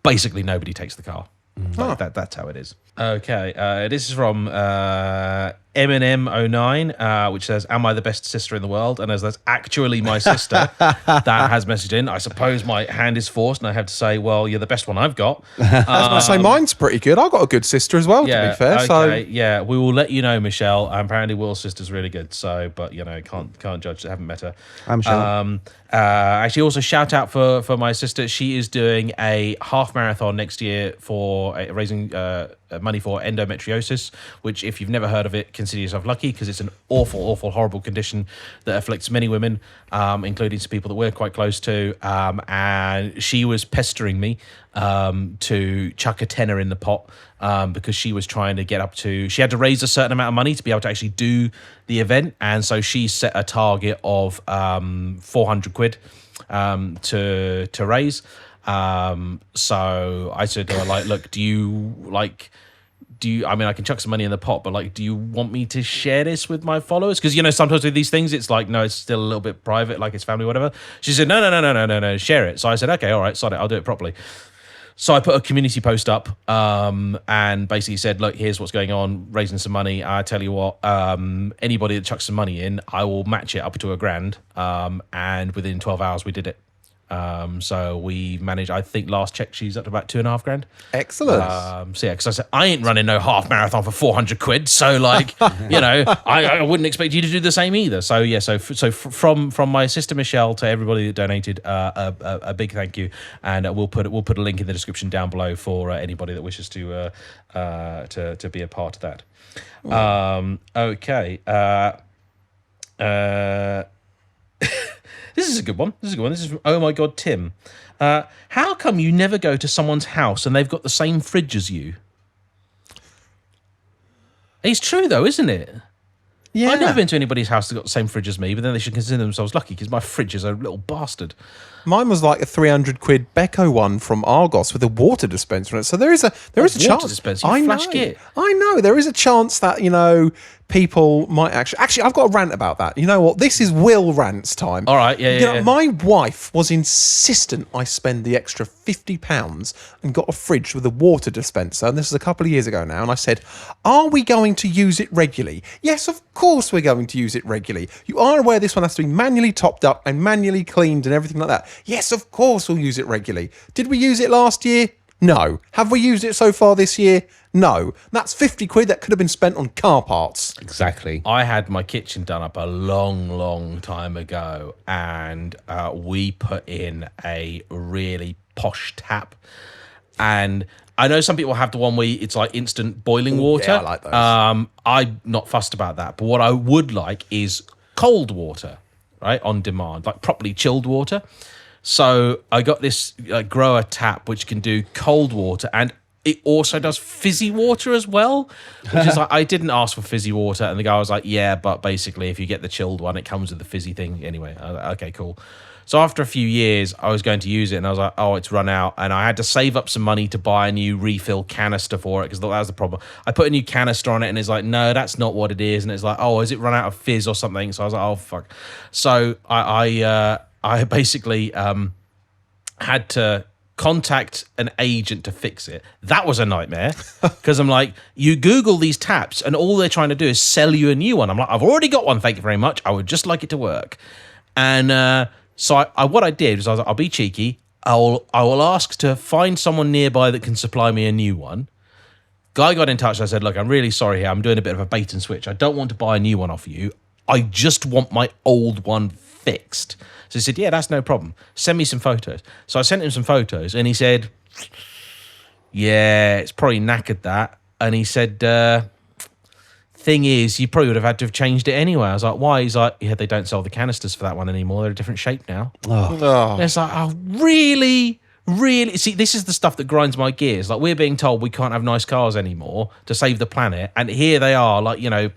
basically nobody takes the car. That's how it is. Okay, this is from Eminem09, which says, am I the best sister in the world? And as that's actually my sister that has messaged in, I suppose my hand is forced and I have to say, well, you're the best one I've got. I was going to say mine's pretty good. I've got a good sister as well, to be fair. Okay, so yeah, we will let you know, Michelle. Apparently Will's sister's really good, so, but, can't judge. I haven't met her. I'm Michelle. Actually, also shout out for my sister. She is doing a half marathon next year for raising money for endometriosis, which, if you've never heard of it, consider yourself lucky, because it's an awful, horrible condition that afflicts many women, including some people that we're quite close to. And she was pestering me to chuck a tenner in the pot because she was trying to get up to, she had to raise a certain amount of money to be able to actually do the event. And so she set a target of 400 quid to raise. So I said to her, look, do you do you, I mean, I can chuck some money in the pot, but like, do you want me to share this with my followers? Because, you know, sometimes with these things, it's like, no, it's still a little bit private, like it's family, whatever. She said, no, share it. So I said, okay, all right, sod it, I'll do it properly. So I put a community post up and basically said, look, here's what's going on, raising some money. I tell you what, anybody that chucks some money in, I will match it up to $1,000. And within 12 hours, we did it. So we managed, I think last check, she's up to about $2,500. Excellent. So yeah, because I said, I ain't running no half marathon for 400 quid. So like, you know, I wouldn't expect you to do the same either. So yeah, so from my sister Michelle to everybody that donated, a big thank you. And we'll put a link in the description down below for anybody that wishes to be a part of that. Okay. This is a good one. This is from Oh My God Tim. How come you never go to someone's house and they've got the same fridge as you? It's true though, isn't it? Yeah. I've never been to anybody's house that got the same fridge as me, but then they should consider themselves lucky because my fridge is a little bastard. Mine was like a 300 quid Beko one from Argos with a water dispenser in it. So there is a chance. Dispenser, you flash git. I know. There is a chance that, you know, people might actually I've got a rant about that. You know what? This is Will rants time. All right, You know, yeah. my wife was insistent I spend the extra £50 and got a fridge with a water dispenser. And this is a couple of years ago now. And I said, are we going to use it regularly? Yes, of course we're going to use it regularly. You are aware this one has to be manually topped up and manually cleaned and everything like that. Yes, of course we'll use it regularly. Did we use it last year? No. Have we used it so far this year? No. That's 50 quid that could have been spent on car parts. Exactly. I had my kitchen done up a long time ago, and we put in a really posh tap. And I know some people have the one where it's like instant boiling water. Yeah, I like those. I'm not fussed about that. But what I would like is cold water, right, on demand, like properly chilled water. So I got this grower tap which can do cold water, and it also does fizzy water as well, which is like, I didn't ask for fizzy water, and the guy was like, yeah, but basically if you get the chilled one, it comes with the fizzy thing anyway. I was like, okay, cool. So after a few years, I was going to use it, and I was like, oh, it's run out, and I had to save up some money to buy a new refill canister for it, because that was the problem. I put a new canister on it, and it's like, no, that's not what it is, and it's like, oh, has it run out of fizz or something? So I was like, oh, fuck. So I basically had to contact an agent to fix it. That was a nightmare, because I'm like, you Google these taps and all they're trying to do is sell you a new one. I'm like, I've already got one, thank you very much. I would just like it to work. And so what I did was I was like, I'll be cheeky. I will ask to find someone nearby that can supply me a new one. Guy got in touch. I said, look, I'm really sorry here. I'm doing a bit of a bait and switch. I don't want to buy a new one off you. I just want my old one fixed. So he said, yeah, that's no problem. Send me some photos. So I sent him some photos, and he said, yeah, it's probably knackered that. And he said, thing is, you probably would have had to have changed it anyway. I was like, why? He's like, yeah, they don't sell the canisters for that one anymore. They're a different shape now. And it's like, oh, really? Really? See, this is the stuff that grinds my gears. Like, we're being told we can't have nice cars anymore to save the planet, and here they are, like, you know,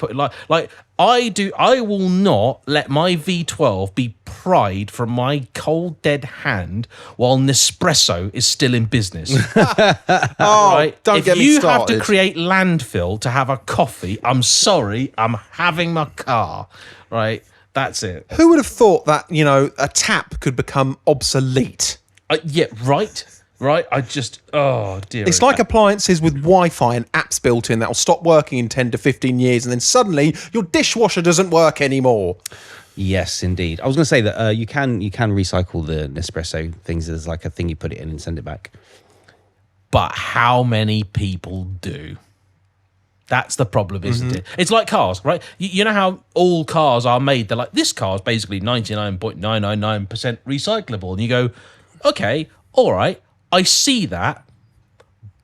I will not let my V12 be pried from my cold dead hand while Nespresso is still in business. Right? Don't get me started. If you have to create landfill to have a coffee, I'm sorry, I'm having my car. Right? That's it. Who would have thought that, you know, a tap could become obsolete? Yeah, right. I just, oh dear. It's like appliances with Wi-Fi and apps built in that will stop working in 10 to 15 years, and then suddenly your dishwasher doesn't work anymore. Yes, indeed. I was going to say that you can recycle the Nespresso things. There's like a thing you put it in and send it back. But how many people do? That's the problem, isn't it? It's like cars, right? You know how all cars are made? They're like, this car's basically 99.999% recyclable. And you go, okay, all right, I see that.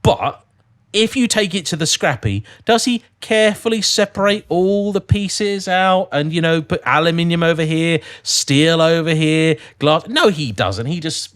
But if you take it to the scrappy, does he carefully separate all the pieces out and, you know, put aluminium over here, steel over here, glass? No, he doesn't. He just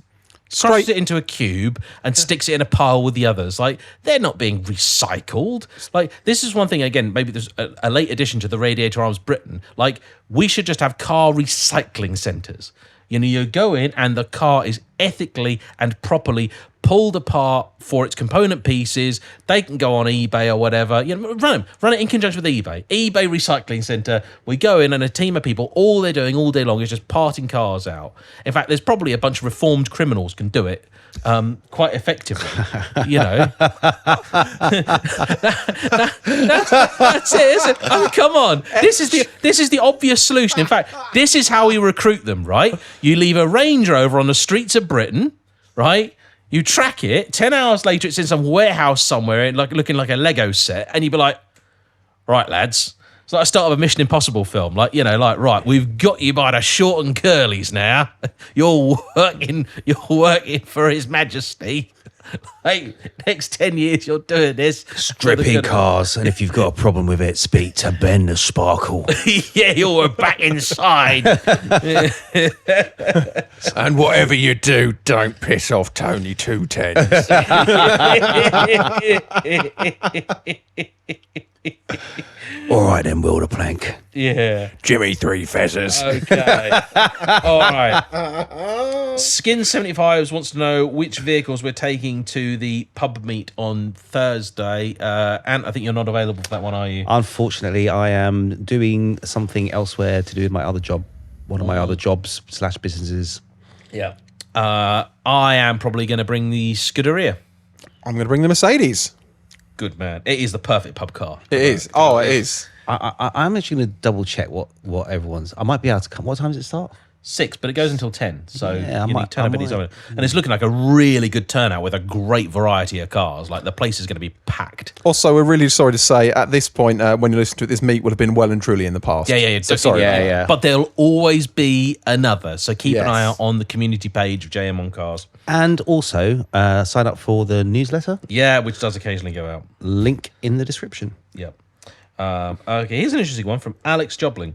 crushes it into a cube and sticks it in a pile with the others. Like, they're not being recycled. Like, this is one thing, again, maybe there's a late addition to the Radiator Arms Britain. Like, we should just have car recycling centres. You know, you go in and the car is ethically and properly pulled apart for its component pieces. They can go on eBay or whatever. Run it in conjunction with eBay. eBay Recycling Centre. We go in and a team of people, all they're doing all day long is just parting cars out. In fact, there's probably a bunch of reformed criminals can do it quite effectively. That's it, isn't it? I mean, come on. This is the obvious solution. In fact, this is how we recruit them, right? You leave a Range Rover on the streets of Britain, right? You track it. 10 hours later, it's in some warehouse somewhere, looking like a Lego set, and you'd be like, right, lads. It's like the start of a Mission Impossible film. Right, we've got you by the short and curlies now. You're working for His Majesty. Next 10 years you're doing this. Stripping cars, and if you've got a problem with it, speak to Ben the Sparkle. Yeah, you're back inside. And whatever you do, don't piss off Tony 210s. All right then, Will the Plank. Yeah. Jimmy 3 Feathers. Okay. All right. Skin75 wants to know which vehicles we're taking to the pub meet on Thursday. And I think you're not available for that one, are you? Unfortunately, I am doing something elsewhere to do with my other job. One of my other jobs / businesses. Yeah. I am probably going to bring the Scuderia. I'm going to bring the Mercedes. Good man. It is the perfect pub car. It is. Oh, it is. I'm actually going to double check what everyone's. I might be able to come. What time does it start? 6, but it goes until 10. So Yeah, you need turn up at his own. And it's looking like a really good turnout with a great variety of cars. Like the place is going to be packed. Also, we're really sorry to say at this point, when you listen to it, this meet would have been well and truly in the past. Yeah. So sorry. Yeah. But there'll always be another. So keep an Yes. eye out on the community page of JayEmm on Cars. And also sign up for the newsletter. Yeah, which does occasionally go out. Link in the description. Yep. Okay, here's an interesting one from Alex Jobling.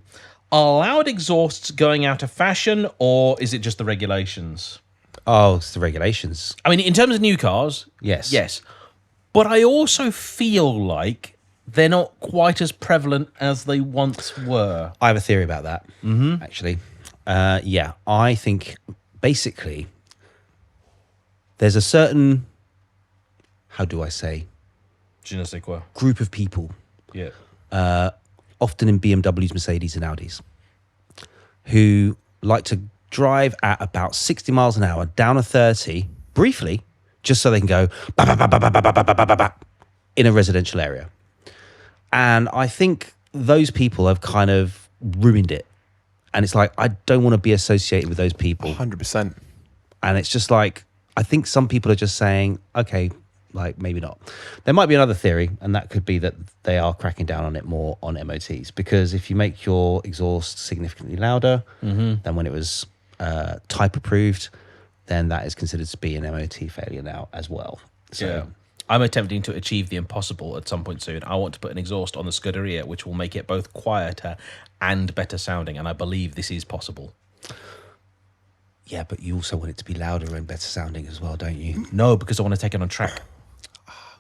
Are loud exhausts going out of fashion, or is it just the regulations? Oh, it's the regulations. I mean, in terms of new cars, Yes. But I also feel like they're not quite as prevalent as they once were. I have a theory about that, actually. I think basically there's a certain, how do I say, Je ne sais quoi. group of people, Yeah. often in BMWs, Mercedes and Audis, who like to drive at about 60 miles an hour down a 30 briefly, just so they can go ba, ba, ba, ba, ba, ba, ba, ba, ba, ba, in a residential area. And I think those people have kind of ruined it. And it's like, I don't want to be associated with those people. 100%. And it's just like, I think some people are just saying, okay, like maybe not. There might be another theory, and that could be that they are cracking down on it more on MOTs, because if you make your exhaust significantly louder than when it was type approved, then that is considered to be an MOT failure now as well. So Yeah. I'm attempting to achieve the impossible at some point soon. I want to put an exhaust on the Scuderia, which will make it both quieter and better sounding, and I believe this is possible. yeah, but you also want it to be louder and better sounding as well, don't you? No, because I want to take it on track.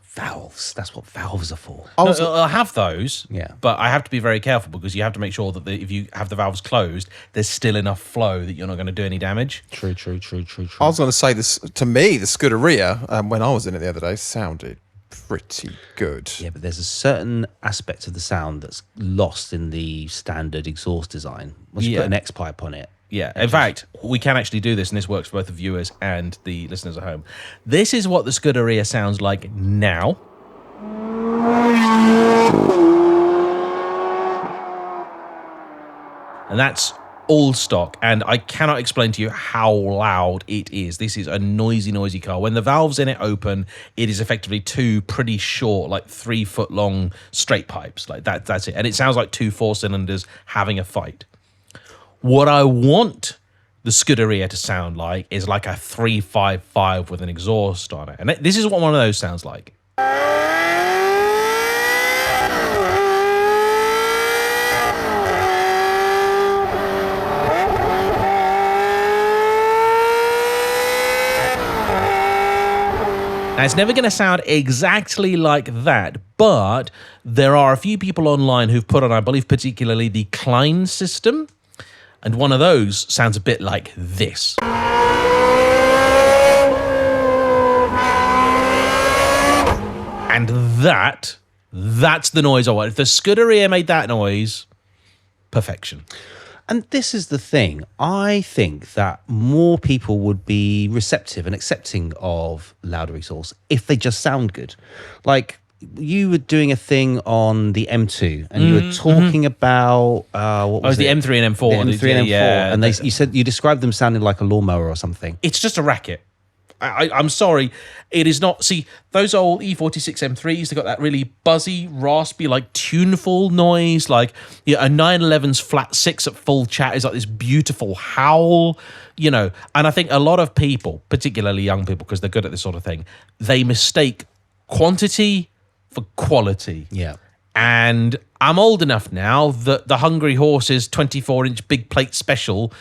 Valves. That's what valves are for. I have those, Yeah. but I have to be very careful because you have to make sure that if you have the valves closed, there's still enough flow that you're not going to do any damage. True. I was going to say this, to me, the Scuderia, when I was in it the other day, sounded pretty good. Yeah, but there's a certain aspect of the sound that's lost in the standard exhaust design. Once you Yeah. put an X-pipe on it. Yeah, in fact, we can actually do this, and this works for both the viewers and the listeners at home. This is what the Scuderia sounds like now. And that's all stock, and I cannot explain to you how loud it is. This is a noisy car. When the valves in it open, it is effectively two pretty short, like 3 foot long straight pipes. Like that's it. And it sounds like 2 4-cylinders having a fight. What I want the Scuderia to sound like is like a 355 with an exhaust on it. And this is what one of those sounds like. Now, it's never going to sound exactly like that, but there are a few people online who've put on, I believe, particularly the Klein system. And one of those sounds a bit like this. And that's the noise I want. If the Scuderia made that noise, perfection. And this is the thing. I think that more people would be receptive and accepting of louder exhaust if they just sound good. Like, you were doing a thing on the M2 and you were talking about what was the it? M3 and M4. The M3 and M4. Yeah, And you said you described them sounding like a lawnmower or something. it's just a racket. I'm sorry, it is not. See, those old E46 M3s, they got that really buzzy, raspy, like tuneful noise. Like, a 911's flat 6 at full chat is like this beautiful howl, And I think a lot of people, particularly young people, because they're good at this sort of thing, they mistake quantity for quality. Yeah. And I'm old enough now that the Hungry Horses 24-inch big plate special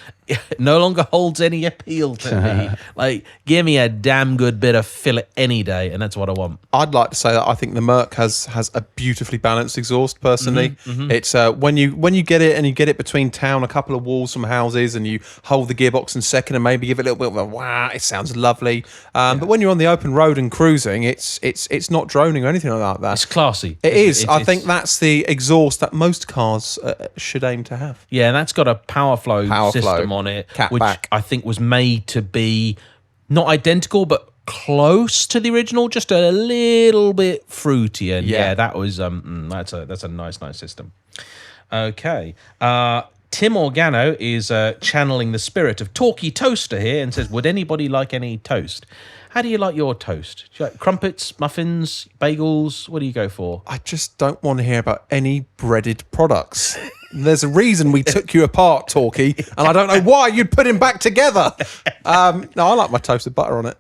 no longer holds any appeal to me. Like, give me a damn good bit of fillet any day, and that's what I want. I'd like to say that I think the Merc has a beautifully balanced exhaust. Personally, it's when you get it and you get it between town, a couple of walls from houses, and you hold the gearbox in second and maybe give it a little bit of a wow. It sounds lovely. But when you're on the open road and cruising, it's not droning or anything like that. It's classy. It is. I think that's the exhaust that most cars should aim to have. Yeah, and that's got a power flow system on it, Cat which back. I think was made to be not identical, but close to the original, just a little bit fruity. And yeah, that was that's a nice system. Okay. Tim Organo is channeling the spirit of Talkie Toaster here and says, would anybody like any toast? How do you like your toast? Do you like crumpets, muffins, bagels? What do you go for? I just don't want to hear about any breaded products. There's a reason we took you apart, Talkie, and I don't know why you'd put him back together. No, I like my toasted butter on it.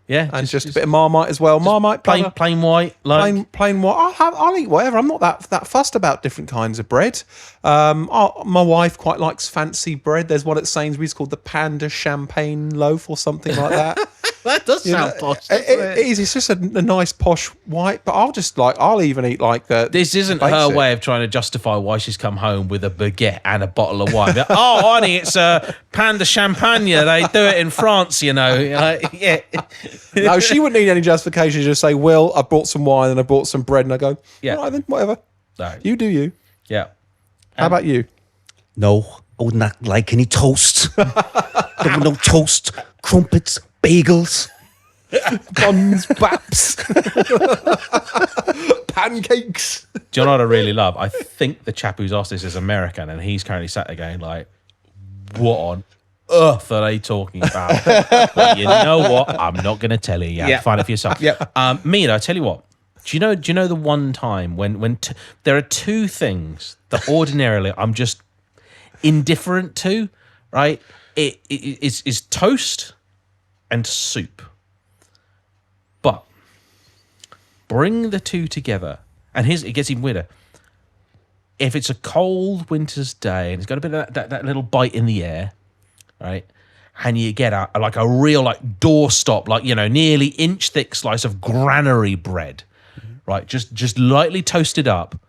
Yeah, And just a bit of Marmite as well. Marmite butter. plain white, like Plain white. I'll eat whatever. I'm not that fussed about different kinds of bread. My wife quite likes fancy bread. There's one at Sainsbury's called the Panda Champagne Loaf or something like that. that does sound posh. It is. It's just a nice posh white. But I'll even eat like the. This isn't her basic. way of trying to justify why she's come home with a baguette and a bottle of wine. Like, oh, honey, it's a Panda Champagne. They do it in France, yeah. No, she wouldn't need any justification. She'd just say, Will, I bought some wine and I bought some bread. And I go, Yeah. all right then, whatever. No. You do you. Yeah. How about you? No, I would not like any toast. Don't want no toast, crumpets, bagels. Buns, baps, pancakes. Do you know what I really love? I think the chap who's asked this is American, and he's currently sat there going like, what on earth are they talking about? Well, you know what? I'm not going to tell you. Yeah, find it for yourself. Me, I tell you what. Do you know the one time when there are two things that ordinarily I'm just indifferent to, right? It is toast and soup. But bring the two together, and it gets even weirder. If it's a cold winter's day and it's got a bit of that little bite in the air, right? And you get a real like doorstop, like, nearly inch thick slice of granary bread, right? Just lightly toasted up.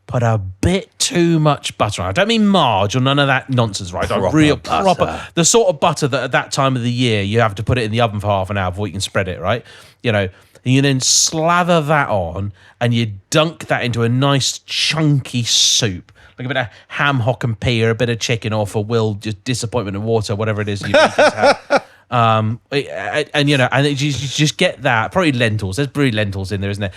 Put a bit too much butter on. I don't mean marge or none of that nonsense, right? Proper, the sort of butter that at that time of the year you have to put it in the oven for half an hour before you can spread it, right? And you then slather that on and you dunk that into a nice chunky soup, like a bit of ham, hock and pea, or a bit of chicken, or for Will, just disappointment and water, whatever it is you just have. And you just get that. Probably lentils. There's probably lentils in there, isn't there?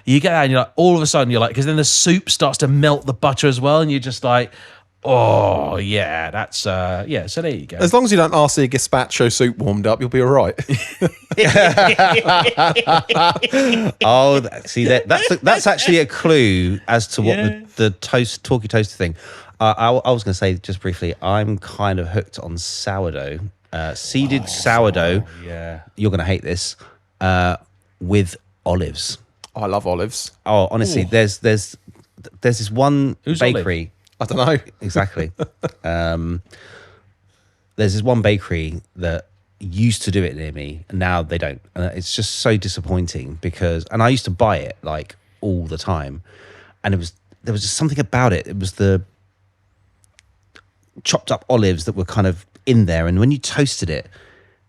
You get that, and you're like, all of a sudden, you're like, because then the soup starts to melt the butter as well, and you're just like, oh yeah, that's So there you go. As long as you don't ask the gazpacho soup warmed up, you'll be all right. Oh, see, that's actually a clue as to what the talkie toaster thing. I was going to say just briefly, I'm kind of hooked on sourdough. Seeded sourdough. Yeah. You're going to hate this. With olives. I love olives. Oh, honestly, there's this one Who's Olive? bakery. I don't know. Exactly. There's this one bakery that used to do it near me, and now they don't. And it's just so disappointing and I used to buy it like all the time, and there was just something about it. It was the chopped up olives that were kind of in there, and when you toasted it,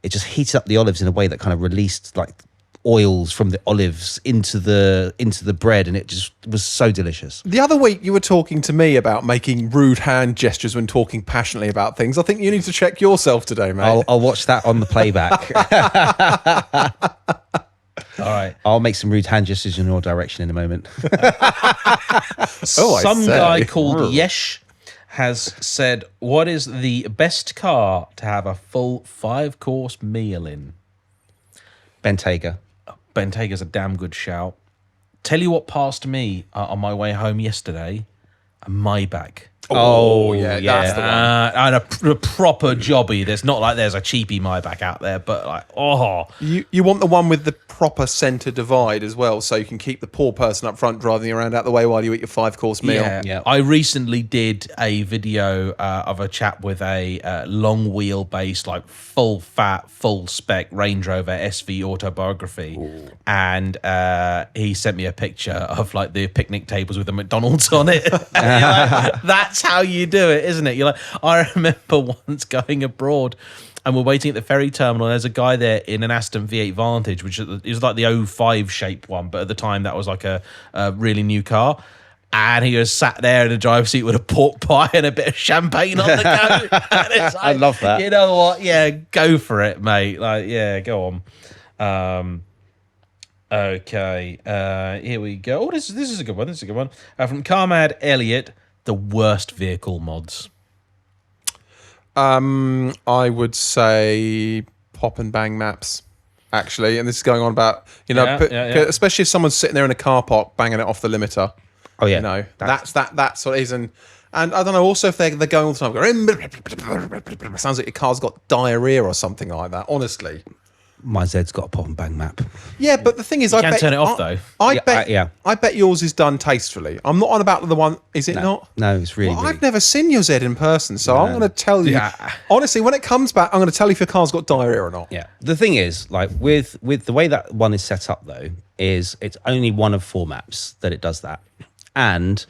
it just heated up the olives in a way that kind of released like oils from the olives into the bread, and it just was so delicious. The other week you were talking to me about making rude hand gestures when talking passionately about things. I think you need to check yourself today, mate. I'll watch that on the playback. All right. I'll make some rude hand gestures in your direction in a moment. Some guy called Yesh has said, what is the best car to have a full 5-course meal in? Bentayga. Bentayga's a damn good shout. Tell you what passed me on my way home yesterday, a Maybach. Oh, yeah, that's the one. And a proper jobby. There's not like there's a cheapy Maybach out there, but like, You want the one with the proper centre divide as well, so you can keep the poor person up front driving around out the way while you eat your 5-course meal. Yeah. I recently did a video of a chap with a long wheelbase, like full fat, full spec Range Rover SV autobiography. Ooh. And he sent me a picture of like the picnic tables with the McDonald's on it. That's how you do it, isn't it? You're like, I remember once going abroad and we're waiting at the ferry terminal. And there's a guy there in an Aston V8 Vantage, which is like the 05 shape one, but at the time that was like a really new car. And he was sat there in a driver's seat with a pork pie and a bit of champagne on the go. And it's like, I love that. You know what? Yeah, go for it, mate. Like, yeah, go on. Okay, here we go. Oh, this is a good one. This is a good one. From Carmad Elliott, the worst vehicle mods. I would say pop and bang maps, actually. And this is going on about, especially if someone's sitting there in a car park banging it off the limiter. Oh, yeah. You know, that's what it is. And I don't know, also if they're going all the time, going, sounds like your car's got diarrhea or something like that, honestly. My Zed's got a pop and bang map. Yeah, but the thing is, I bet turn it off though. I bet yours is done tastefully. I'm not on about the one. Is it not? No, it's really. I've never seen your Zed in person, so I'm going to tell you. Yeah. Honestly, when it comes back, I'm going to tell you if your car's got diarrhea or not. Yeah. The thing is, like with the way that one is set up, though, is it's only one of 4 maps that it does that, and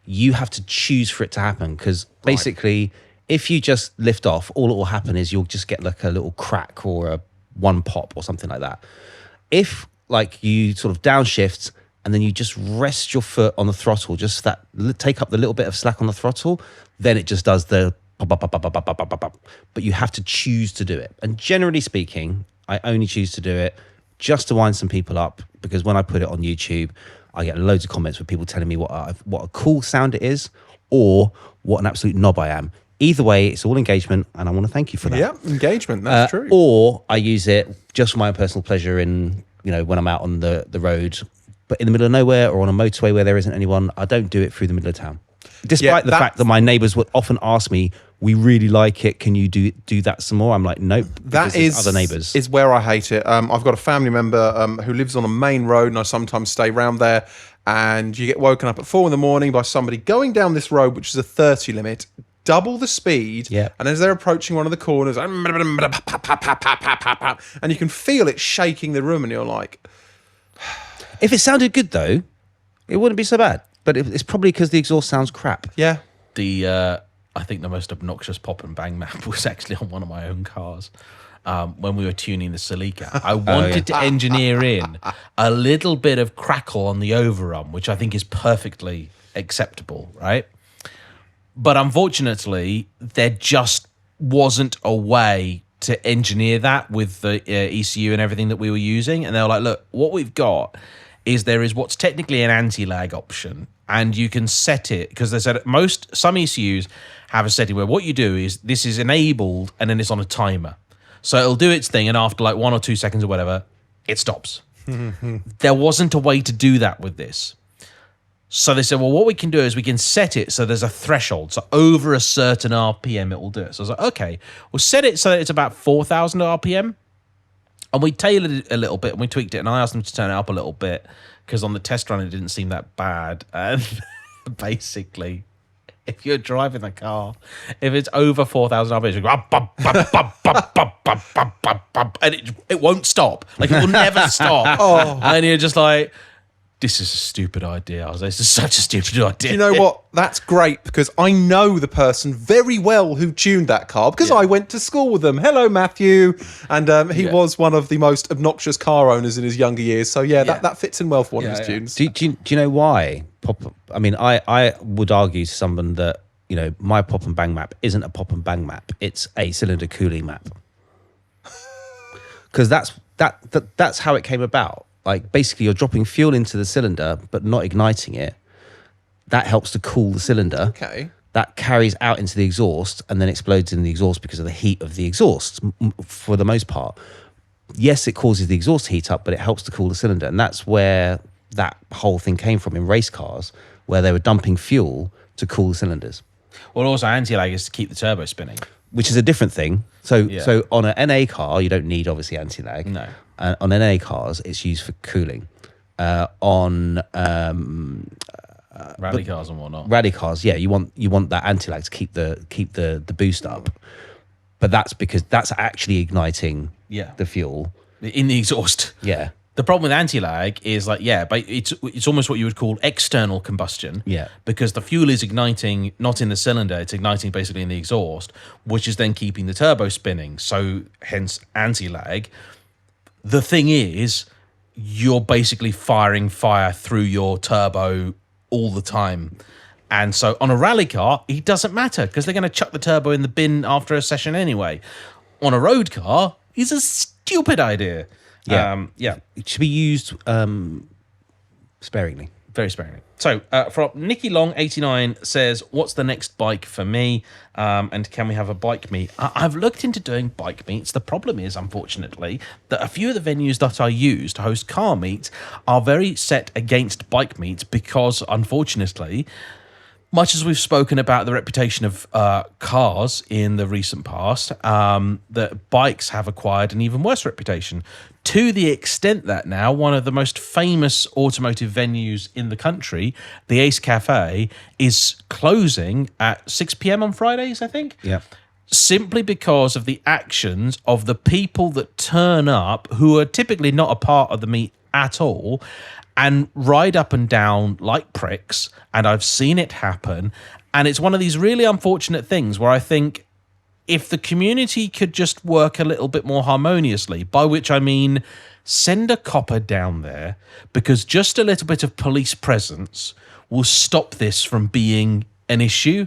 you have to choose for it to happen because basically, if you just lift off, all that will happen is you'll just get like a little crack or a one pop or something like that. If like you sort of downshift and then you just rest your foot on the throttle, just that take up the little bit of slack on the throttle, then it just does the pop, pop, pop, pop, pop, pop, pop, pop. But you have to choose to do it. And generally speaking, I only choose to do it just to wind some people up, because when I put it on YouTube, I get loads of comments with people telling me what a cool sound it is or what an absolute knob I am. Either way, it's all engagement, and I want to thank you for that. Yeah, engagement, that's true. Or I use it just for my own personal pleasure in, when I'm out on the road, but in the middle of nowhere or on a motorway where there isn't anyone, I don't do it through the middle of town. Despite the fact that my neighbours would often ask me, we really like it, can you do that some more? I'm like, nope, that is other neighbours. Is where I hate it. I've got a family member who lives on a main road, and I sometimes stay round there, and you get woken up at 4 a.m. by somebody going down this road, which is a 30 limit, double the speed, and as they're approaching one of the corners, and you can feel it shaking the room, and you're like... If it sounded good, though, it wouldn't be so bad. But it's probably because the exhaust sounds crap. Yeah. I think the most obnoxious pop and bang map was actually on one of my own cars. When we were tuning the Celica, I wanted to engineer in a little bit of crackle on the overrun, which I think is perfectly acceptable, right? But unfortunately, there just wasn't a way to engineer that with the ECU and everything that we were using. And they were like, look, what we've got is there is what's technically an anti-lag option. And you can set it, because they said some ECUs have a setting where what you do is this is enabled and then it's on a timer. So it'll do its thing, and after like 1 or 2 seconds or whatever, it stops. There wasn't a way to do that with this. So they said, well, what we can do is we can set it so there's a threshold. So over a certain RPM, it will do it. So I was like, okay, we'll set it so that it's about 4,000 RPM. And we tailored it a little bit, and we tweaked it. And I asked them to turn it up a little bit, because on the test run, it didn't seem that bad. And basically, if you're driving the car, if it's over 4,000 RPM, you go, and it won't stop. Like, it will never stop. And you're just like... this is a stupid idea. I was like, this is such a stupid idea. You know what? That's great because I know the person very well who tuned that car because I went to school with them. Hello, Matthew. And he was one of the most obnoxious car owners in his younger years. So, that fits in well for one of his tunes. Do you know why? I mean, I would argue to someone that, you know, my pop and bang map isn't a pop and bang map. It's a cylinder cooling map. Because that's how it came about. Like, basically, you're dropping fuel into the cylinder, but not igniting it. That helps to cool the cylinder. Okay. That carries out into the exhaust and then explodes in the exhaust because of the heat of the exhaust, for the most part. Yes, it causes the exhaust heat up, but it helps to cool the cylinder. And that's where that whole thing came from in race cars, where they were dumping fuel to cool the cylinders. Well, also anti-lag is to keep the turbo spinning. Which is a different thing. So on an NA car, you don't need, obviously, anti-lag. No. On NA cars, it's used for cooling. On Rally cars and whatnot. rally cars, you want that anti-lag to keep the boost up. But that's because that's actually igniting the fuel in the exhaust. Yeah. The problem with anti-lag is but it's almost what you would call external combustion. Yeah. Because the fuel is igniting not in the cylinder, it's igniting basically in the exhaust, which is then keeping the turbo spinning. So hence anti-lag. The thing is, you're basically firing fire through your turbo all the time. And so on a rally car, it doesn't matter because they're going to chuck the turbo in the bin after a session anyway. On a road car, it's a stupid idea. It should be used sparingly. Very sparingly. So, from Nicky Long 89 says, "What's the next bike for me? And can we have a bike meet?" I've looked into doing bike meets. The problem is, unfortunately, that a few of the venues that I use to host car meets are very set against bike meets because, unfortunately, much as we've spoken about the reputation of cars in the recent past, that bikes have acquired an even worse reputation, to the extent that now one of the most famous automotive venues in the country, the Ace Cafe, is closing at 6 p.m. on Fridays, I think. Yeah. Simply because of the actions of the people that turn up, who are typically not a part of the meet at all, and ride up and down like pricks. And I've seen it happen. And it's one of these really unfortunate things where I think if the community could just work a little bit more harmoniously, by which I mean send a copper down there, because just a little bit of police presence will stop this from being an issue.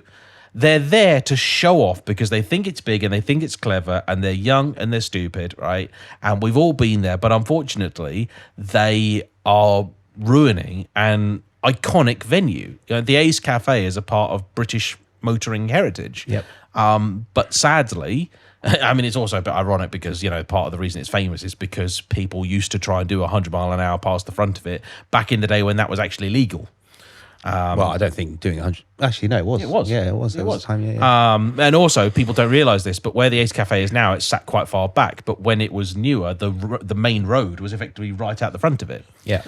They're there to show off because they think it's big and they think it's clever and they're young and they're stupid, right? And we've all been there, but unfortunately, they are ruining an iconic venue. You know, the Ace Cafe is a part of British motoring heritage. Yep. But sadly, I mean, it's also a bit ironic because, you know, part of the reason it's famous is because people used to try and do 100 mile an hour past the front of it back in the day when that was actually legal. Well, I don't think doing 100. Actually, no, it was. It was. Yeah, it was. There was a time. Yeah. And also, people don't realise this, but where the Ace Cafe is now, it's sat quite far back. But when it was newer, the main road was effectively right out the front of it. Yeah.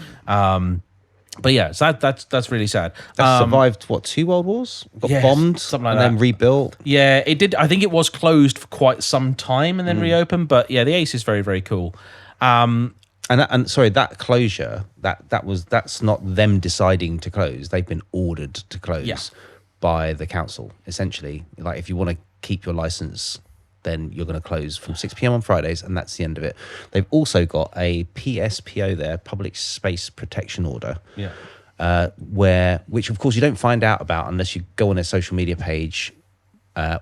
But yeah, so that's really sad. That survived what, 2 world wars? Got yes, bombed, something like and that. then rebuilt. Yeah, it did. I think it was closed for quite some time and then reopened. But yeah, the Ace is very, very cool. And sorry, that closure, that's not them deciding to close. They've been ordered to close by the council, essentially. Like, if you want to keep your license, then you're going to close from 6 p.m. on Fridays, and that's the end of it. They've also got a PSPO there, Public Space Protection Order, which of course you don't find out about unless you go on their social media page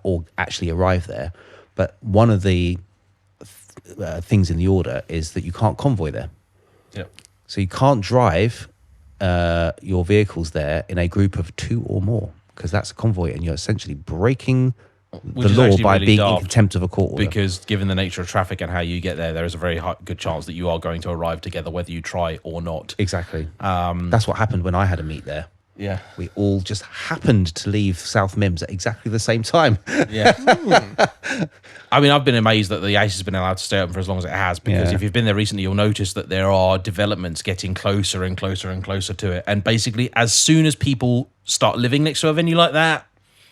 or actually arrive there. But one of the things in the order is that you can't convoy there. Yep. So you can't drive your vehicles there in a group of 2 or more, because that's a convoy, and you're essentially breaking the law by really being in daft, contempt of a court order. because given the nature of traffic and how you get there, there is a very good chance that you are going to arrive together whether you try or not. Exactly. That's what happened when I had a meet there. Yeah. We all just happened to leave South Mims at exactly the same time. Yeah. I mean, I've been amazed that the Ace has been allowed to stay open for as long as it has, because if you've been there recently, you'll notice that there are developments getting closer and closer and closer to it. And basically, as soon as people start living next to a venue like that,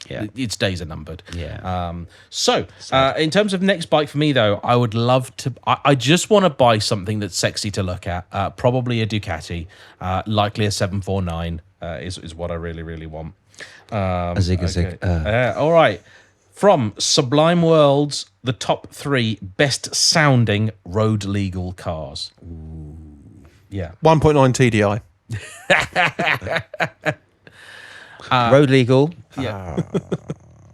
Yeah. Its days are numbered. Yeah. In terms of next bike for me, though, I would love to. I just want to buy something that's sexy to look at. Probably a Ducati, likely a 749 is what I really, really want. A zig. All right. From Sublime Worlds, the top 3 best sounding road legal cars. Ooh. Yeah. 1.9 TDI. Road legal. Yeah.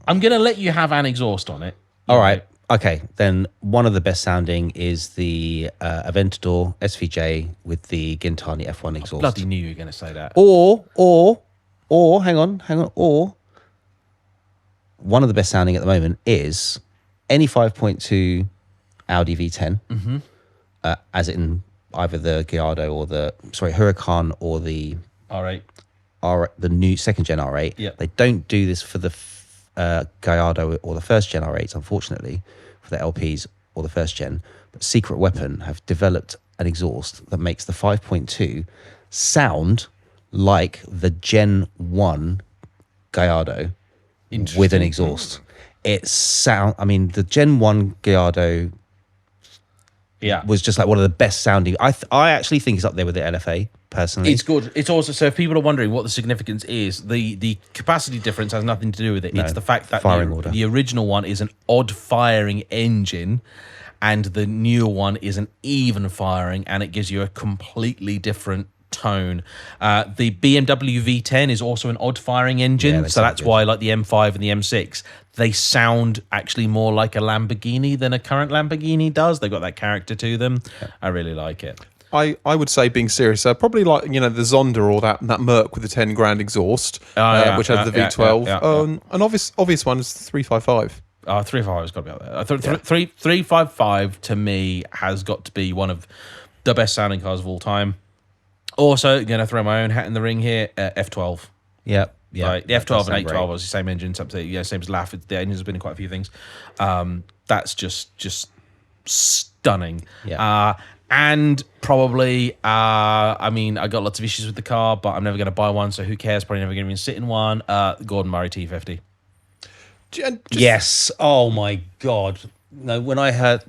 I'm going to let you have an exhaust on it. All right. Okay. Then one of the best sounding is the Aventador SVJ with the Gintani F1 exhaust. Bloody knew you were going to say that. Or, hang on. Or, one of the best sounding at the moment is any 5.2 Audi V10, as in either the Gallardo or Huracan or the R8. The new second gen R8. Yeah. They don't do this for the Gallardo or the first gen R8s, unfortunately, for the LPs or the first gen. But Secret Weapon have developed an exhaust that makes the 5.2 sound like the Gen 1 Gallardo with an exhaust. The Gen 1 Gallardo was just like one of the best sounding. I actually think it's up there with the LFA, personally. It's good. It's also, so if people are wondering what the significance is, the capacity difference has nothing to do with it. No, it's the fact that the original one is an odd firing engine and the newer one is an even firing, and it gives you a completely different tone. The BMW V10 is also an odd firing engine, so that's why, like the M5 and the M6, they sound actually more like a Lamborghini than a current Lamborghini does. They've got that character to them. I really like it. I would say, being serious, probably like, the Zonda or that Merc with the 10 grand exhaust, which has the V12. An obvious one is 355. 355 has got to be out there. 355 to me has got to be one of the best sounding cars of all time. Also, going to throw my own hat in the ring here, F12. Yep. Yeah, right, the F12 and A12 was the same engine, same as LAF. The engine's been in quite a few things. That's just stunning. Yeah. And probably, I got lots of issues with the car, but I'm never going to buy one, so who cares? Probably never going to even sit in one. Gordon Murray T50. Yes. Oh my God. No, when I heard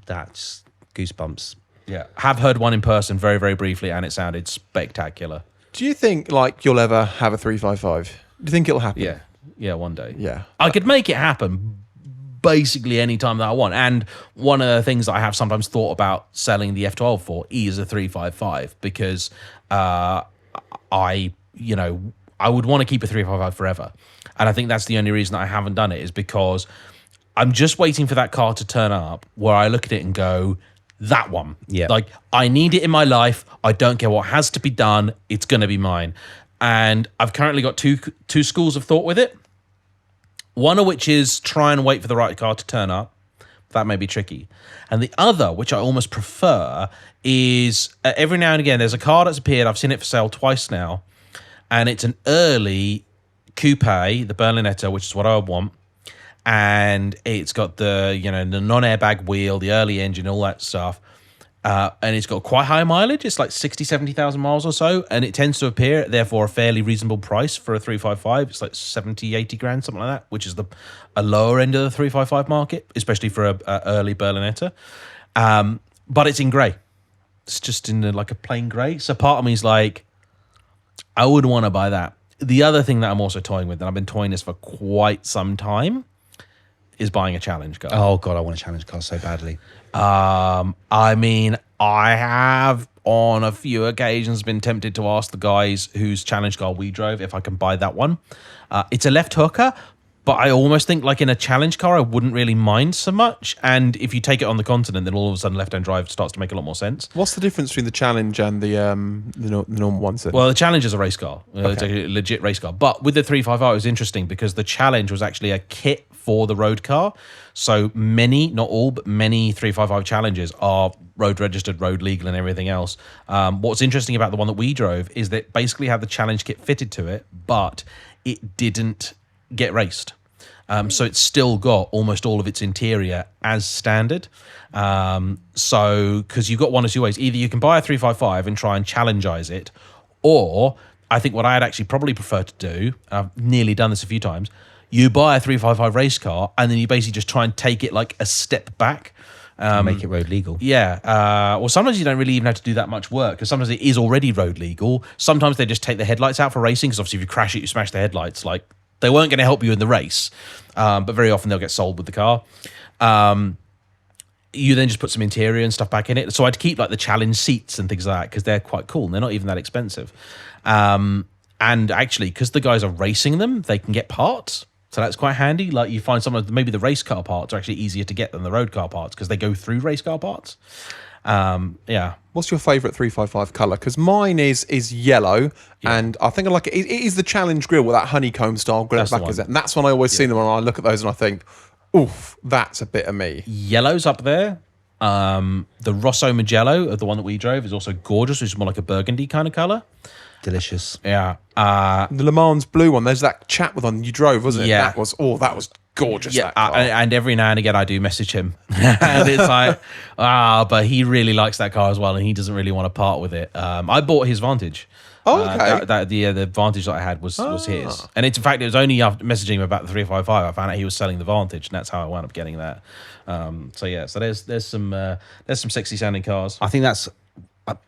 that's goosebumps. Yeah, have heard one in person very, very briefly, and it sounded spectacular. Do you think you'll ever have a 355? Do you think it'll happen? Yeah, one day. Yeah, I could make it happen basically any time that I want. And one of the things that I have sometimes thought about selling the F12 for is a 355, because I would want to keep a 355 forever, and I think that's the only reason I haven't done it, is because I'm just waiting for that car to turn up where I look at it and go, that one. Yeah. Like, I need it in my life. I don't care what has to be done. It's going to be mine. And I've currently got two schools of thought with it. One of which is try and wait for the right car to turn up. That may be tricky. And the other, which I almost prefer, is every now and again, there's a car that's appeared. I've seen it for sale twice now. And it's an early coupe, the Berlinetta, which is what I want. And it's got the the non-airbag wheel, the early engine, all that stuff, and it's got quite high mileage. It's like 70,000 miles or so, and it tends to appear at therefore a fairly reasonable price for a 355. It's like 70-80 grand, something like that, which is a lower end of the 355 market, especially for a early Berlinetta. But it's in grey. It's just in like a plain grey. So part of me is like, I wouldn't want to buy that. The other thing that I'm also toying with, and I've been toying this for quite some time, is buying a challenge car. Oh God, I want a challenge car so badly. I have on a few occasions been tempted to ask the guys whose challenge car we drove if I can buy that one. It's a left hooker, but I almost think like in a challenge car, I wouldn't really mind so much. And if you take it on the continent, then all of a sudden left-hand drive starts to make a lot more sense. What's the difference between the challenge and the normal ones? Well, the challenge is a race car. It's a legit race car. But with the 355, it was interesting because the challenge was actually a kit for the road car. So many, not all, but many 355 challenges are road registered, road legal, and everything else. What's interesting about the one that we drove is that basically had the challenge kit fitted to it, but it didn't get raced. So it's still got almost all of its interior as standard. So, because you've got one or two ways. Either you can buy a 355 and try and challengize it, or I think what I'd actually probably prefer to do, I've nearly done this a few times, You buy a 355 race car, and then you basically just try and take it like a step back. Make it road legal. Yeah. Well, sometimes you don't really even have to do that much work because sometimes it is already road legal. Sometimes they just take the headlights out for racing because obviously if you crash it, you smash the headlights. Like they weren't going to help you in the race, but very often they'll get sold with the car. You then just put some interior and stuff back in it. So I'd keep like the challenge seats and things like that because they're quite cool and they're not even that expensive. And actually, because the guys are racing them, they can get parts. So that's quite handy. Like you find sometimes maybe the race car parts are actually easier to get than the road car parts because they go through race car parts. Yeah. What's your favourite 355 colour? Because mine is yellow, and I think I like it. It is the challenge grille with that honeycomb style grill at the back, is it? And that's when I always see them when I look at those and I think, oof, that's a bit of me. Yellow's up there. The Rosso Mugello, the one that we drove, is also gorgeous, which is more like a burgundy kind of colour. Delicious. Yeah. The Le Mans blue one, there's that chap with one you drove, wasn't it? Yeah. That was gorgeous. Yeah, that car. and every now and again I do message him, and it's like, but he really likes that car as well, and he doesn't really want to part with it. I bought his Vantage. Oh, okay. The Vantage that I had was his, and in fact it was only after messaging him about the 355 I found out he was selling the Vantage, and that's how I wound up getting that. So there's some sexy sounding cars. I think that's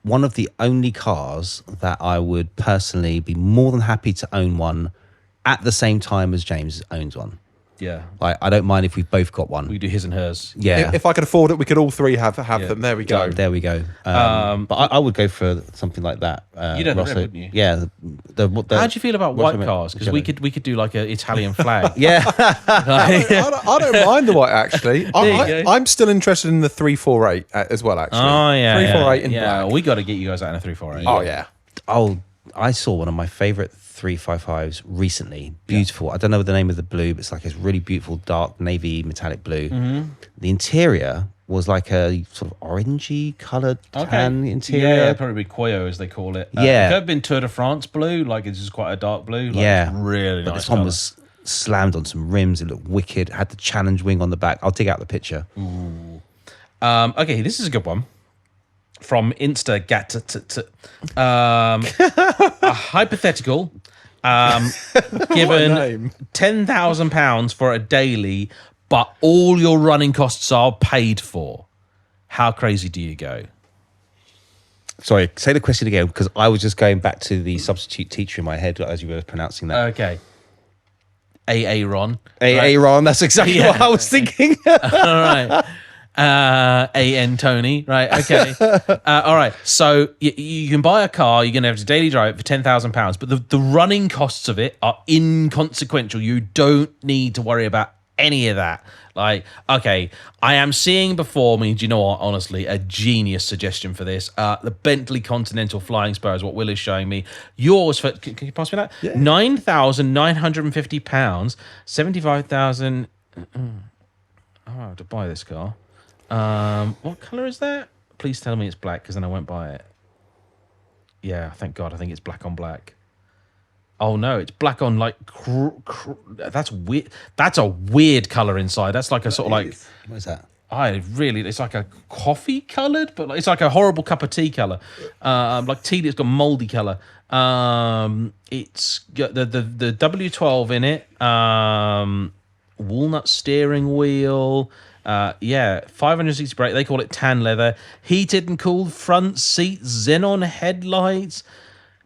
one of the only cars that I would personally be more than happy to own one at the same time as James owns one. Yeah, Like I don't mind if we've both got one. we do his and hers. Yeah. If I could afford it, we could all three have them. There we go. There we go. But I would go for something like that. You'd have a Rosso. red, wouldn't you? Yeah. How do you feel about white Rosso cars? Because Mugello. we could do like an Italian flag. Yeah. I don't mind the white, actually. There you go. I'm still interested in the 348 as well, actually. Oh yeah, 348 in yeah. black. We got to get you guys out in a 348. Oh, yeah. I saw one of my favorite 355s recently. Beautiful. I don't know the name of the blue, but it's like a really beautiful dark navy metallic blue. Mm-hmm. The interior was like a sort of orangey coloured tan interior. Yeah, probably Koyo as they call it. Yeah. It could have been Tour de France blue, like it's just quite a dark blue. Like, Yeah. it's really But nice. this one colour. was slammed on some rims. It looked wicked. Had the challenge wing on the back. I'll dig out the picture. Okay, this is a good one. From Insta a hypothetical given name. £10,000 for a daily, but all your running costs are paid for. How crazy do you go? Sorry, say the question again because I was just going back to the substitute teacher in my head as you were pronouncing that. Okay. Aaron. Aaron, that's exactly Yeah. what I was thinking. All right. AN Tony. Right. Okay. All right. So you can buy a car, you're going to have to daily drive it for £10,000, but the running costs of it are inconsequential. You don't need to worry about any of that. Like, okay, I am seeing before me, do you know what, honestly, a genius suggestion for this. The Bentley Continental Flying Spur is what Will is showing me. Yours for, can you pass me that? Yeah. £9,950, 75,000. I have to buy this car. What colour is that? Please tell me it's black, because then I won't buy it. Yeah, thank God. I think it's black on black. Oh no, it's black on like that's weird. That's a weird color inside. That's like a sort of like What is that? it's like a coffee colored, but it's like a horrible cup of tea color. Like tea that's got moldy color. It's got the W12 in it. Walnut steering wheel. 560 brake. They call it tan leather. Heated and cooled front seats. Xenon headlights.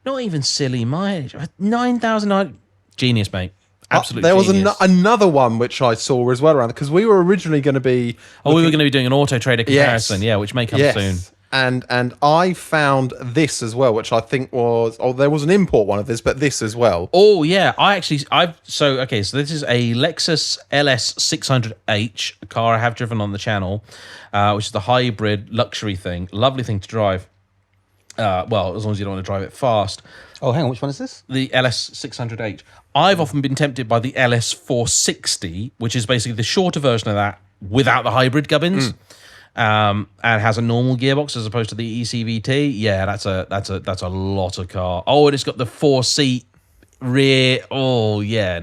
Not even silly mileage. 9,000. Genius, mate. Absolutely. There was genius. another one which I saw as well around because we were originally going to be. We were going to be doing an Auto Trader comparison, which may come soon. And I found this as well, which I think was there was an import one of this, but this as well. Oh yeah, so this is a Lexus LS 600H, a car I have driven on the channel, which is the hybrid luxury thing. Lovely thing to drive. As long as you don't want to drive it fast. Oh, hang on. Which one is this? The LS 600H. I've often been tempted by the LS 460, which is basically the shorter version of that without the hybrid gubbins. And has a normal gearbox as opposed to the ECVT. Yeah, that's a lot of car. Oh, and it's got the 4-seat rear. Oh yeah,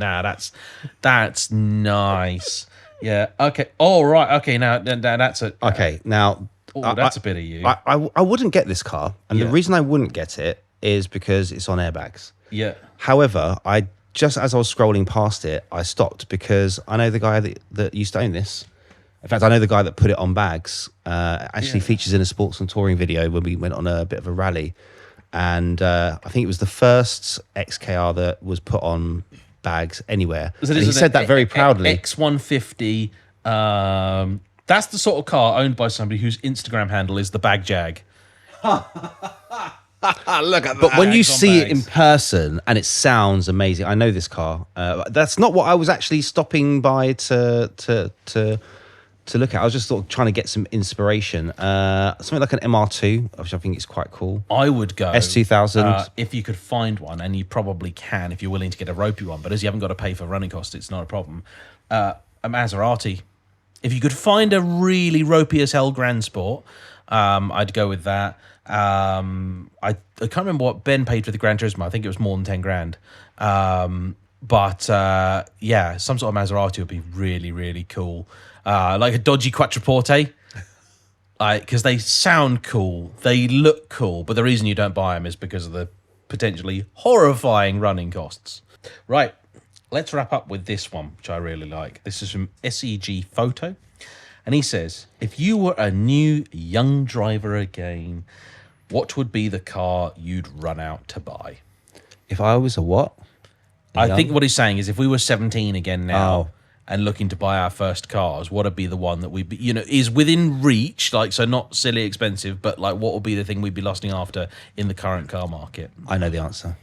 that's nice. Yeah. Okay. Oh right. Okay. Now that's a Okay. Now, that's a bit of you. I wouldn't get this car, and the reason I wouldn't get it is because it's on airbags. Yeah. However, I just as I was scrolling past it, I stopped because I know the guy that used to own this. In fact, I know the guy that put it on bags. Actually features in a Sports and Touring video when we went on a bit of a rally. And I think it was the first XKR that was put on bags anywhere. So and he said that very proudly. X150. That's the sort of car owned by somebody whose Instagram handle is the Bag Jag. Look at that. But when you Bags on see it in bags. person and it sounds amazing, I know this car. That's not what I was actually stopping by to look at. I was just sort of trying to get some inspiration. Something like an MR2, which I think is quite cool. I would go S2000. if you could find one, and you probably can if you're willing to get a ropey one. But as you haven't got to pay for running costs, it's not a problem. A Maserati. If you could find a really ropey as hell Grand Sport, I'd go with that. I can't remember what Ben paid for the Gran Turismo. I think it was more than 10 grand. But yeah, some sort of Maserati would be really, really cool. Like a dodgy Quattroporte, because they sound cool, they look cool, but the reason you don't buy them is because of the potentially horrifying running costs. Right, let's wrap up with this one, which I really like. This is from SEG Photo, and he says, if you were a new young driver again, what would be the car you'd run out to buy? If I was a what? I think what he's saying is if we were 17 again now, Oh. and looking to buy our first cars, what would be the one that we, is within reach, like, so not silly expensive, but like what would be the thing we'd be lusting after in the current car market? I know the answer.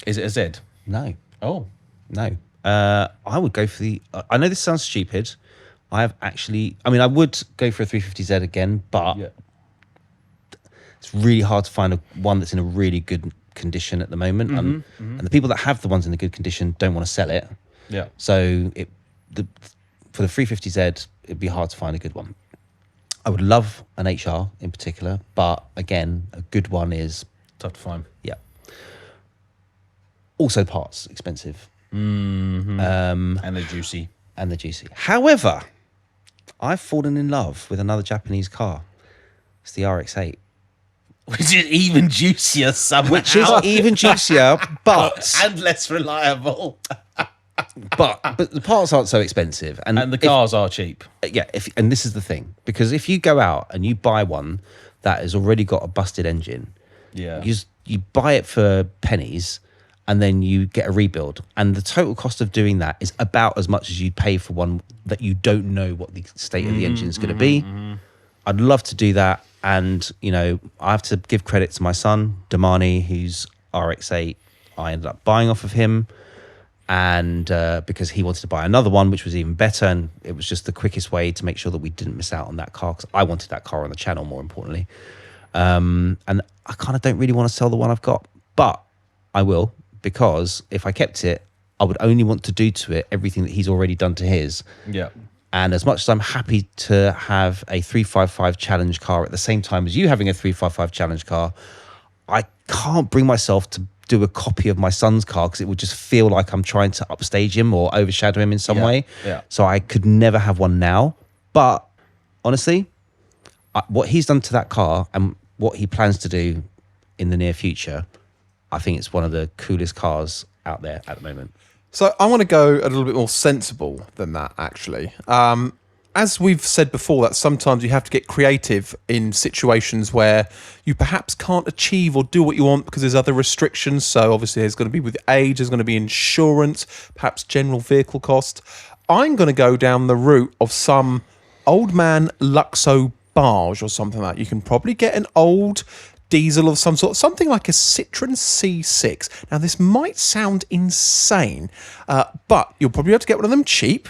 Is it a Z? No. Oh, No. I would go for the... I know this sounds stupid. I would go for a 350Z again, but it's really hard to find one that's in a really good condition at the moment. And the people that have the ones in the good condition don't want to sell it. yeah. So for the 350Z, it'd be hard to find a good one. I would love an HR in particular, but again, a good one is... Tough to find. Yeah. Also parts, expensive. And the juicy. And the juicy. However, I've fallen in love with another Japanese car. It's the RX-8. Which is even juicier somehow. Which is even juicier, but and less reliable. but the parts aren't so expensive. And the cars are cheap. And this is the thing. Because if you go out and you buy one that has already got a busted engine, Yeah. you buy it for pennies and then you get a rebuild. And the total cost of doing that is about as much as you'd pay for one that you don't know what the state of the engine is going to be. I'd love to do that. And, I have to give credit to my son, Damani, who's RX-8. I ended up buying off of him. And because he wanted to buy another one, which was even better. And it was just the quickest way to make sure that we didn't miss out on that car. Because I wanted that car on the channel, more importantly. And I kind of don't really want to sell the one I've got. But I will. Because if I kept it, I would only want to do to it everything that he's already done to his. Yeah. And as much as I'm happy to have a 355 Challenge car at the same time as you having a 355 Challenge car, I can't bring myself to do a copy of my son's car because it would just feel like I'm trying to upstage him or overshadow him in some way. Yeah. So I could never have one now. But honestly, what he's done to that car and what he plans to do in the near future, I think it's one of the coolest cars out there at the moment. So I want to go a little bit more sensible than that, actually. As we've said before, that sometimes you have to get creative in situations where you perhaps can't achieve or do what you want because there's other restrictions. So obviously there's going to be with age, there's going to be insurance, perhaps general vehicle cost. I'm going to go down the route of some old man Luxo barge or something like that. You can probably get an old diesel of some sort, something like a Citroen C6. Now, this might sound insane, but you'll probably be able to get one of them cheap.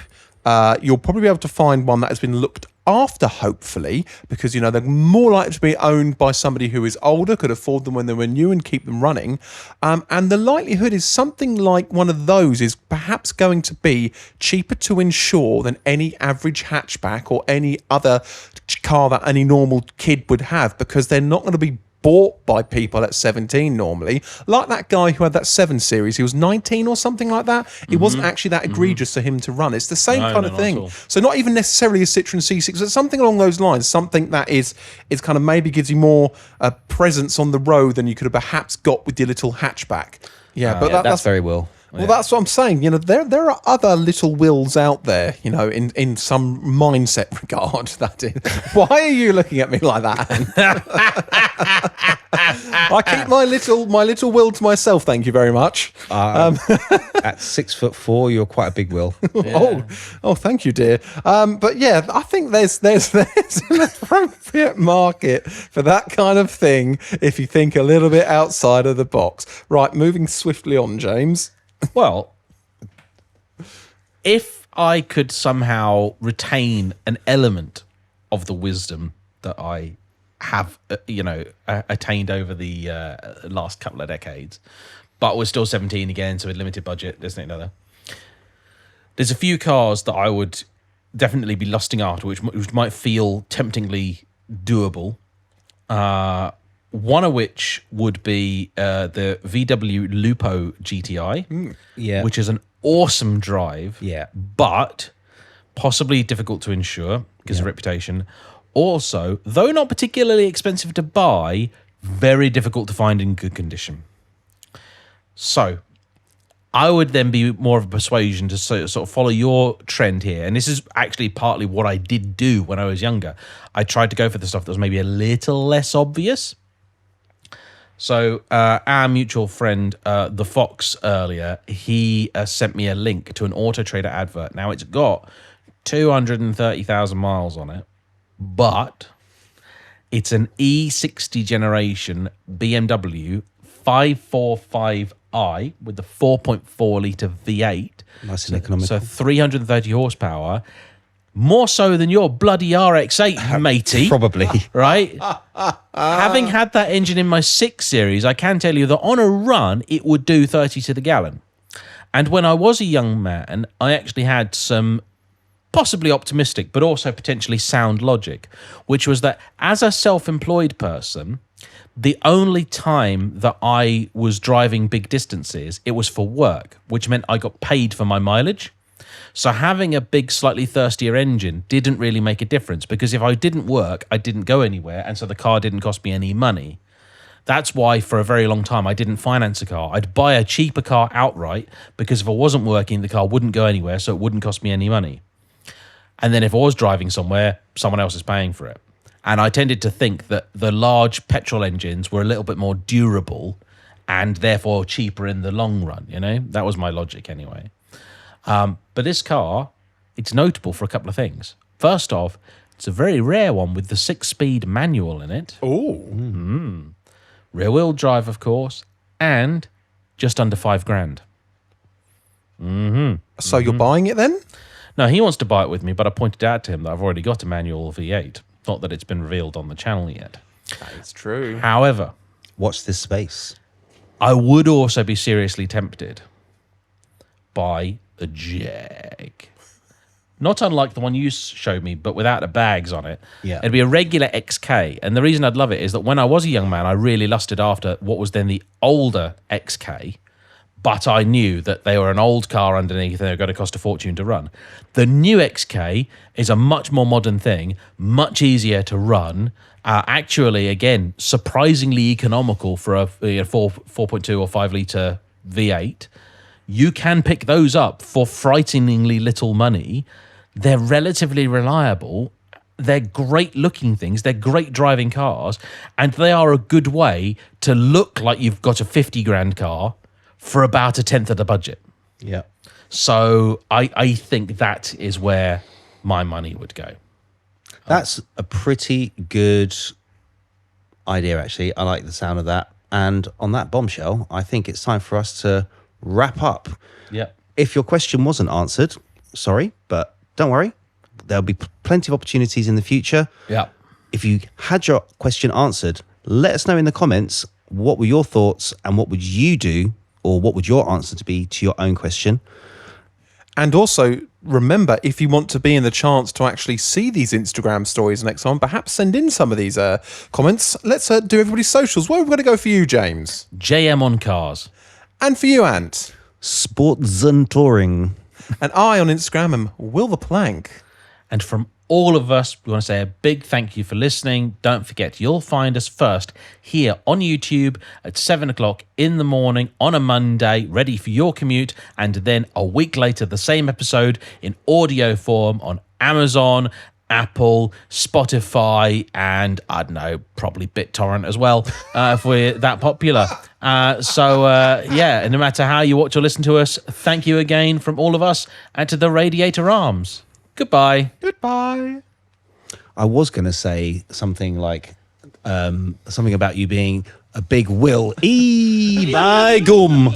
You'll probably be able to find one that has been looked after, hopefully, because, they're more likely to be owned by somebody who is older, could afford them when they were new and keep them running. And the likelihood is something like one of those is perhaps going to be cheaper to insure than any average hatchback or any other car that any normal kid would have, because they're not going to be bought by people at 17 normally, like that guy who had that 7 Series. He was 19 or something like that. It wasn't actually that egregious for him to run. It's the same kind of thing. So not even necessarily a Citroen C6, but something along those lines, something that is kind of maybe gives you more presence on the road than you could have perhaps got with your little hatchback. Yeah, but That's very well. Well, that's what I'm saying. There are other little wills out there, in some mindset regard. That is. Why are you looking at me like that, Anne? I keep my little will to myself. Thank you very much. At 6'4", you're quite a big will. Oh, thank you, dear. But yeah, I think there's an appropriate market for that kind of thing if you think a little bit outside of the box. Right, moving swiftly on, James. Well, if I could somehow retain an element of the wisdom that I have, attained over the last couple of decades, but we're still 17 again, so with limited budget, this and another. There's a few cars that I would definitely be lusting after, which might feel temptingly doable. One of which would be the VW Lupo GTI, which is an awesome drive, but possibly difficult to insure because of reputation. Also, though not particularly expensive to buy, very difficult to find in good condition. So I would then be more of a persuasion to sort of follow your trend here. And this is actually partly what I did do when I was younger. I tried to go for the stuff that was maybe a little less obvious. So our mutual friend, The Fox, earlier, he sent me a link to an Auto Trader advert. Now, it's got 230,000 miles on it, but it's an E60 generation BMW 545i with the 4.4 litre V8. Nice and economical. So 330 horsepower. More so than your bloody RX-8, matey. Probably. Right? Having had that engine in my 6 Series, I can tell you that on a run, it would do 30 to the gallon. And when I was a young man, I actually had some possibly optimistic, but also potentially sound logic, which was that as a self-employed person, the only time that I was driving big distances, it was for work, which meant I got paid for my mileage. So having a big, slightly thirstier engine didn't really make a difference because if I didn't work, I didn't go anywhere, and so the car didn't cost me any money. That's why for a very long time I didn't finance a car. I'd buy a cheaper car outright because if I wasn't working, the car wouldn't go anywhere, so it wouldn't cost me any money. And then if I was driving somewhere, someone else is paying for it. And I tended to think that the large petrol engines were a little bit more durable and therefore cheaper in the long run, That was my logic anyway. But this car, it's notable for a couple of things. First off, it's a very rare one with the 6-speed manual in it. Oh. Rear-wheel drive, of course, and just under $5,000. So you're buying it then? No, he wants to buy it with me, but I pointed out to him that I've already got a manual V8. Not that it's been revealed on the channel yet. That is true. However, Watch this space. I would also be seriously tempted by a Jag. Not unlike the one you showed me, but without the bags on it. Yeah. It'd be a regular XK. And the reason I'd love it is that when I was a young man, I really lusted after what was then the older XK. But I knew that they were an old car underneath and they were going to cost a fortune to run. The new XK is a much more modern thing, much easier to run. Actually, again, surprisingly economical for a 4.2 or 5 litre V8. You can pick those up for frighteningly little money. They're relatively reliable. They're great looking things. They're great driving cars. And they are a good way to look like you've got a 50 grand car for about a tenth of the budget. Yeah. So I think that is where my money would go. That's a pretty good idea, actually. I like the sound of that. And on that bombshell, I think it's time for us to wrap up. Yeah. If your question wasn't answered, sorry, but don't worry. There'll be plenty of opportunities in the future. Yeah. If you had your question answered, let us know in the comments what were your thoughts and what would you do, or what would your answer to be to your own question. And also, remember, if you want to be in the chance to actually see these Instagram stories next time, perhaps send in some of these comments. Let's do everybody's socials. Where are we going to go for you, James? JayEmm on cars. And for you, Ant? SPORTZNTOURING. And I on Instagram am Will the Plank. And from all of us, we want to say a big thank you for listening. Don't forget, you'll find us first here on YouTube at 7 o'clock in the morning on a Monday, ready for your commute. And then a week later, the same episode in audio form on Amazon, Apple, Spotify, and I don't know, probably BitTorrent as well, if we're that popular. And no matter how you watch or listen to us, thank you again from all of us and to the Radiator Arms. Goodbye. Goodbye. I was going to say something like something about you being a big will. By gum.